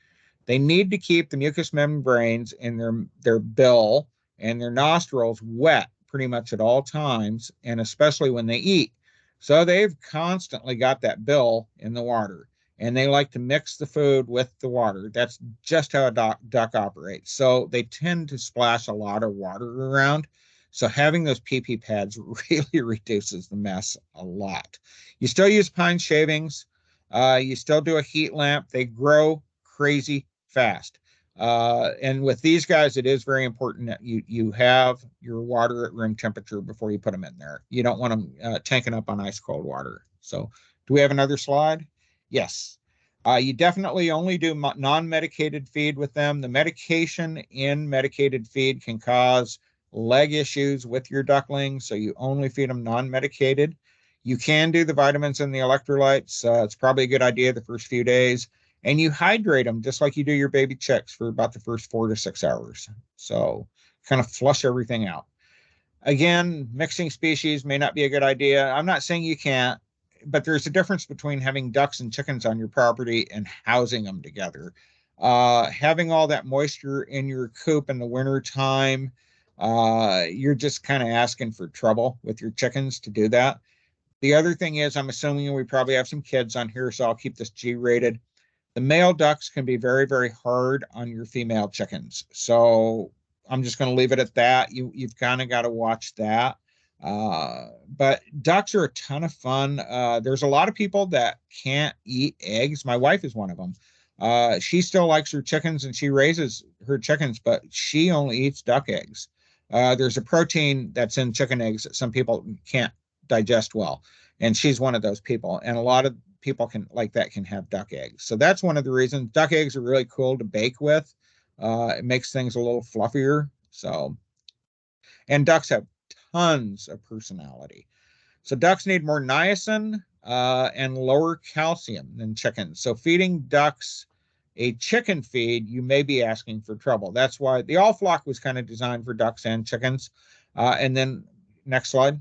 They need to keep the mucous membranes in their bill and their nostrils wet pretty much at all times, and especially when they eat. So they've constantly got that bill in the water, and they like to mix the food with the water. That's just how a duck operates. So they tend to splash a lot of water around. So having those pee-pee pads really reduces the mess a lot. You still use pine shavings. You still do a heat lamp. They grow crazy fast. And with these guys, it is very important that you have your water at room temperature before you put them in there. You don't want them tanking up on ice cold water. So do we have another slide? Yes. You definitely only do non-medicated feed with them. The medication in medicated feed can cause leg issues with your ducklings, so you only feed them non-medicated. You can do the vitamins and the electrolytes. It's probably a good idea the first few days. And you hydrate them just like you do your baby chicks for about the first 4 to 6 hours. So kind of flush everything out. Again, mixing species may not be a good idea. I'm not saying you can't, but there's a difference between having ducks and chickens on your property and housing them together. Having all that moisture in your coop in the winter time, you're just kind of asking for trouble with your chickens to do that. The other thing is, I'm assuming we probably have some kids on here, so I'll keep this G-rated. The male ducks can be very, very hard on your female chickens. So I'm just going to leave it at that. You've kind of got to watch that. But ducks are a ton of fun. There's a lot of people that can't eat eggs. My wife is one of them. She still likes her chickens and she raises her chickens, but she only eats duck eggs. There's a protein that's in chicken eggs that some people can't digest well, and she's one of those people. And a lot of people can like that can have duck eggs. So that's one of the reasons. Duck eggs are really cool to bake with. It makes things a little fluffier. So, and ducks have tons of personality. So ducks need more niacin and lower calcium than chickens. So feeding ducks a chicken feed, you may be asking for trouble. That's why the all flock was kind of designed for ducks and chickens. And then next slide.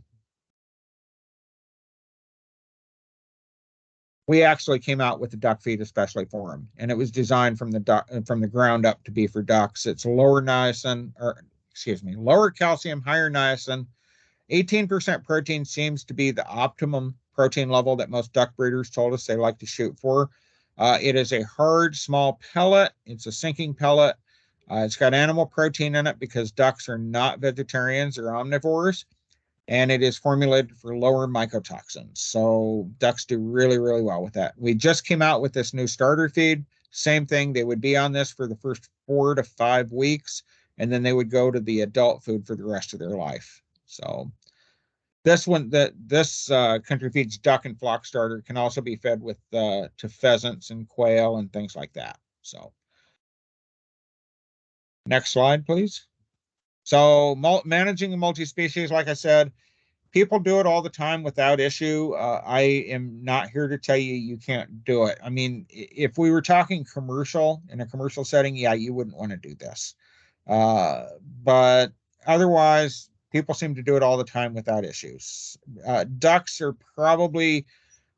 We actually came out with the duck feed especially for them, and it was designed from the ground up to be for ducks. It's lower niacin, or excuse me, lower calcium, higher niacin. 18% protein seems to be the optimum protein level that most duck breeders told us they like to shoot for. It is a hard, small pellet. It's a sinking pellet. It's got animal protein in it because ducks are not vegetarians, they're omnivores. And it is formulated for lower mycotoxins. So ducks do really, really well with that. We just came out with this new starter feed. Same thing. They would be on this for the first 4 to 5 weeks, and then they would go to the adult food for the rest of their life. So this one, this Country Feeds duck and flock starter can also be fed with to pheasants and quail and things like that. So next slide, please. So managing a multi-species, like I said, people do it all the time without issue. I am not here to tell you you can't do it. I mean, if we were talking commercial, in a commercial setting, yeah, you wouldn't want to do this. But otherwise, people seem to do it all the time without issues. Ducks are probably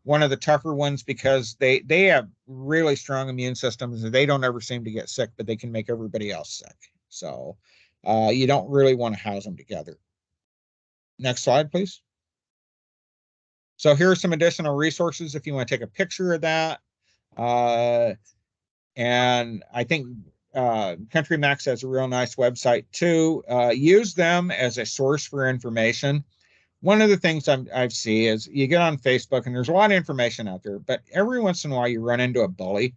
one of the tougher ones because they have really strong immune systems. They don't ever seem to get sick, but they can make everybody else sick. So you don't really want to house them together. Next slide, please. So here are some additional resources if you want to take a picture of that. And I think CountryMax has a real nice website too. Use them as a source for information. One of the things I've seen is you get on Facebook and there's a lot of information out there, but every once in a while you run into a bully.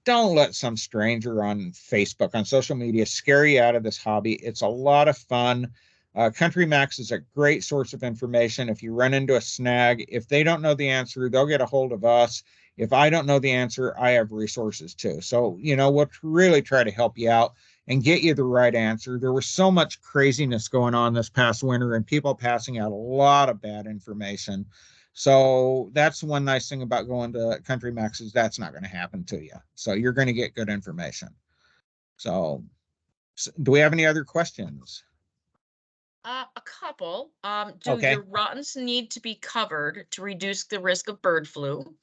Don't let some stranger on Facebook, on social media, scare you out of this hobby. It's a lot of fun. CountryMax is a great source of information. If you run into a snag, if they don't know the answer, they'll get a hold of us. If I don't know the answer, I have resources too. So, we'll really try to help you out and get you the right answer. There was so much craziness going on this past winter and people passing out a lot of bad information. So that's one nice thing about going to CountryMax is that's not going to happen to you. So you're going to get good information. So do we have any other questions? A couple. Do Okay. your runs need to be covered to reduce the risk of bird flu?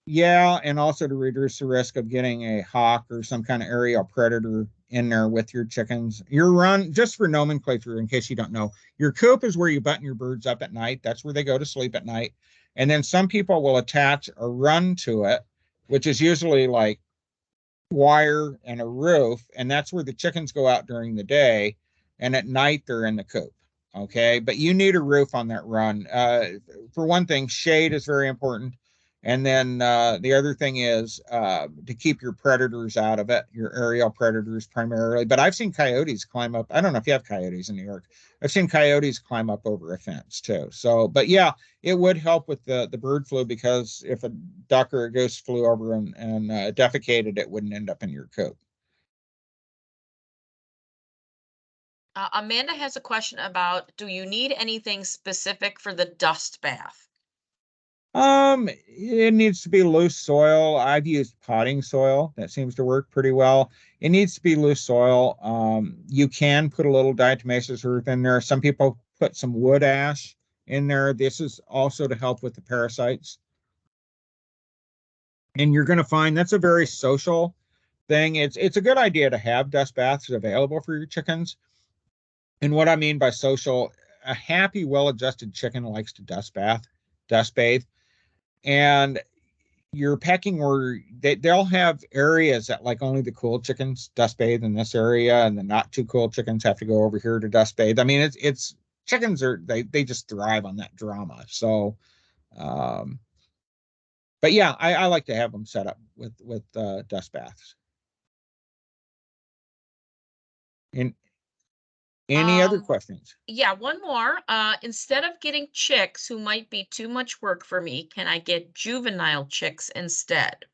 Yeah, and also to reduce the risk of getting a hawk or some kind of aerial predator in there with your chickens. Your run, just for nomenclature, in case you don't know, your coop is where you button your birds up at night. That's where they go to sleep at night. And then some people will attach a run to it, which is usually like wire and a roof, and that's where the chickens go out during the day, and at night they're in the coop. Okay, but you need a roof on that run. For one thing, shade is very important, and then the other thing is to keep your predators out of it, your aerial predators primarily. But I've seen coyotes climb up. I don't know if you have coyotes in New York. I've seen coyotes climb up over a fence too. So, but yeah, it would help with the bird flu because if a duck or a goose flew over and defecated, it wouldn't end up in your coop. Amanda has a question about, do you need anything specific for the dust bath? It needs to be loose soil. I've used potting soil. That seems to work pretty well. It needs to be loose soil. You can put a little diatomaceous earth in there. Some people put some wood ash in there. This is also to help with the parasites. And you're going to find that's a very social thing. It's a good idea to have dust baths available for your chickens. And what I mean by social, a happy, well-adjusted chicken likes to dust bathe. And your pecking order, they'll have areas that like only the cool chickens dust bathe in this area, and the not too cool chickens have to go over here to dust bathe. I mean, it's chickens they just thrive on that drama. So, but yeah, I like to have them set up with dust baths. And any other questions? Yeah, one more. Instead of getting chicks who might be too much work for me, can I get juvenile chicks instead?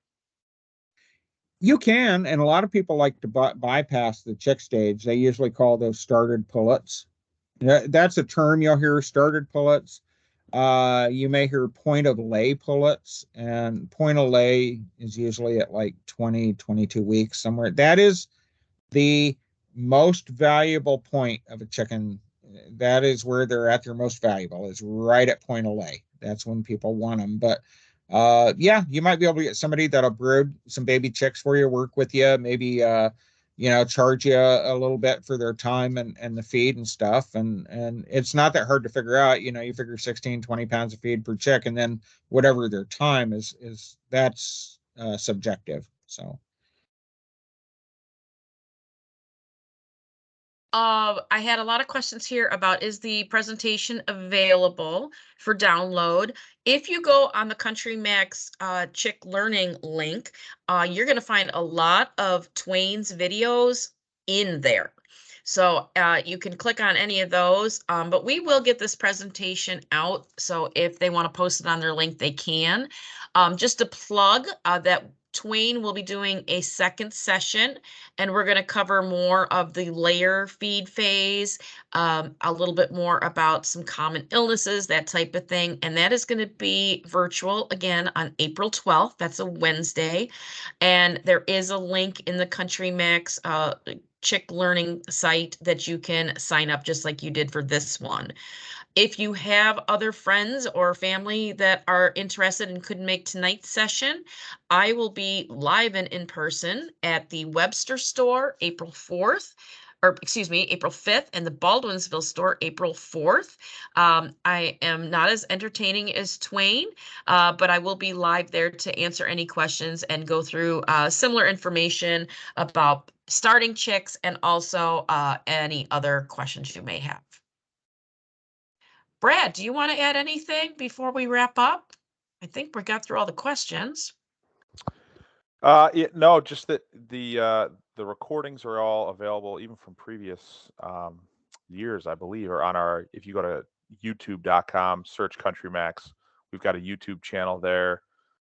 You can, and a lot of people like to bypass the chick stage. They usually call those started pullets. That's a term you'll hear, started pullets. You may hear point of lay pullets, and point of lay is usually at like 20, 22 weeks somewhere. That is the most valuable point of a chicken. That is where they're at their most valuable, is right at point of lay. That's when people want them. But yeah, you might be able to get somebody that'll brood some baby chicks for you, work with you, maybe charge you a little bit for their time and the feed and stuff. And it's not that hard to figure out. You figure 16, 20 pounds of feed per chick, and then whatever their time is that's subjective. So I had a lot of questions here about, is the presentation available for download? If you go on the CountryMax Chick Learning link, you're going to find a lot of Twain's videos in there. So you can click on any of those, but we will get this presentation out. So if they want to post it on their link, they can. Just a plug that Twain will be doing a second session, and we're going to cover more of the layer feed phase, a little bit more about some common illnesses, that type of thing. And that is going to be virtual again on April 12th. That's a Wednesday. And there is a link in the CountryMax Chick Learning site that you can sign up just like you did for this one. If you have other friends or family that are interested and couldn't make tonight's session, I will be live and in person at the Webster store April 4th, or excuse me, April 5th, and the Baldwinsville store April 4th. I am not as entertaining as Twain, but I will be live there to answer any questions and go through similar information about starting chicks and also any other questions you may have. Brad, do you want to add anything before we wrap up? I think we got through all the questions. Yeah, no, just that the recordings are all available even from previous years, I believe, or on our, if you go to youtube.com, search CountryMax, we've got a YouTube channel there.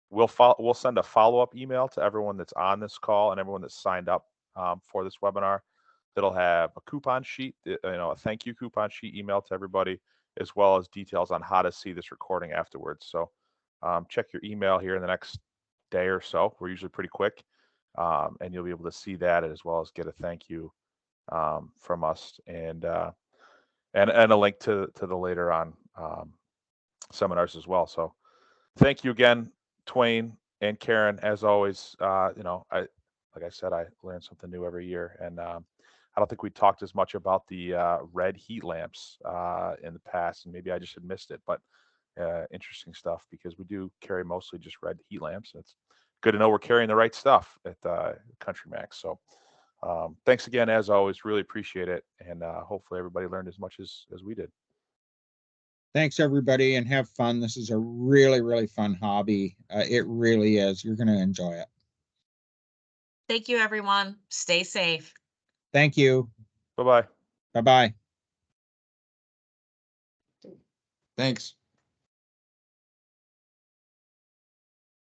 We'll send a follow-up email to everyone that's on this call and everyone that's signed up for this webinar. That'll have a coupon sheet, a thank you coupon sheet email to everybody, as well as details on how to see this recording afterwards. So check your email here in the next day or so. We're usually pretty quick, and you'll be able to see that as well as get a thank you from us and a link to the later on seminars as well. So thank you again, Twain and Karen. As always, like I said, I learn something new every year, and I don't think we talked as much about the red heat lamps in the past, and maybe I just had missed it, but interesting stuff, because we do carry mostly just red heat lamps. It's good to know we're carrying the right stuff at CountryMax. So thanks again, as always, really appreciate it, and hopefully everybody learned as much as we did. thanks everybody, and have fun. This is a really, really fun hobby. It really is. You're going to enjoy it. Thank you, everyone. Stay safe. Thank you. Bye-bye. Bye-bye. Thanks.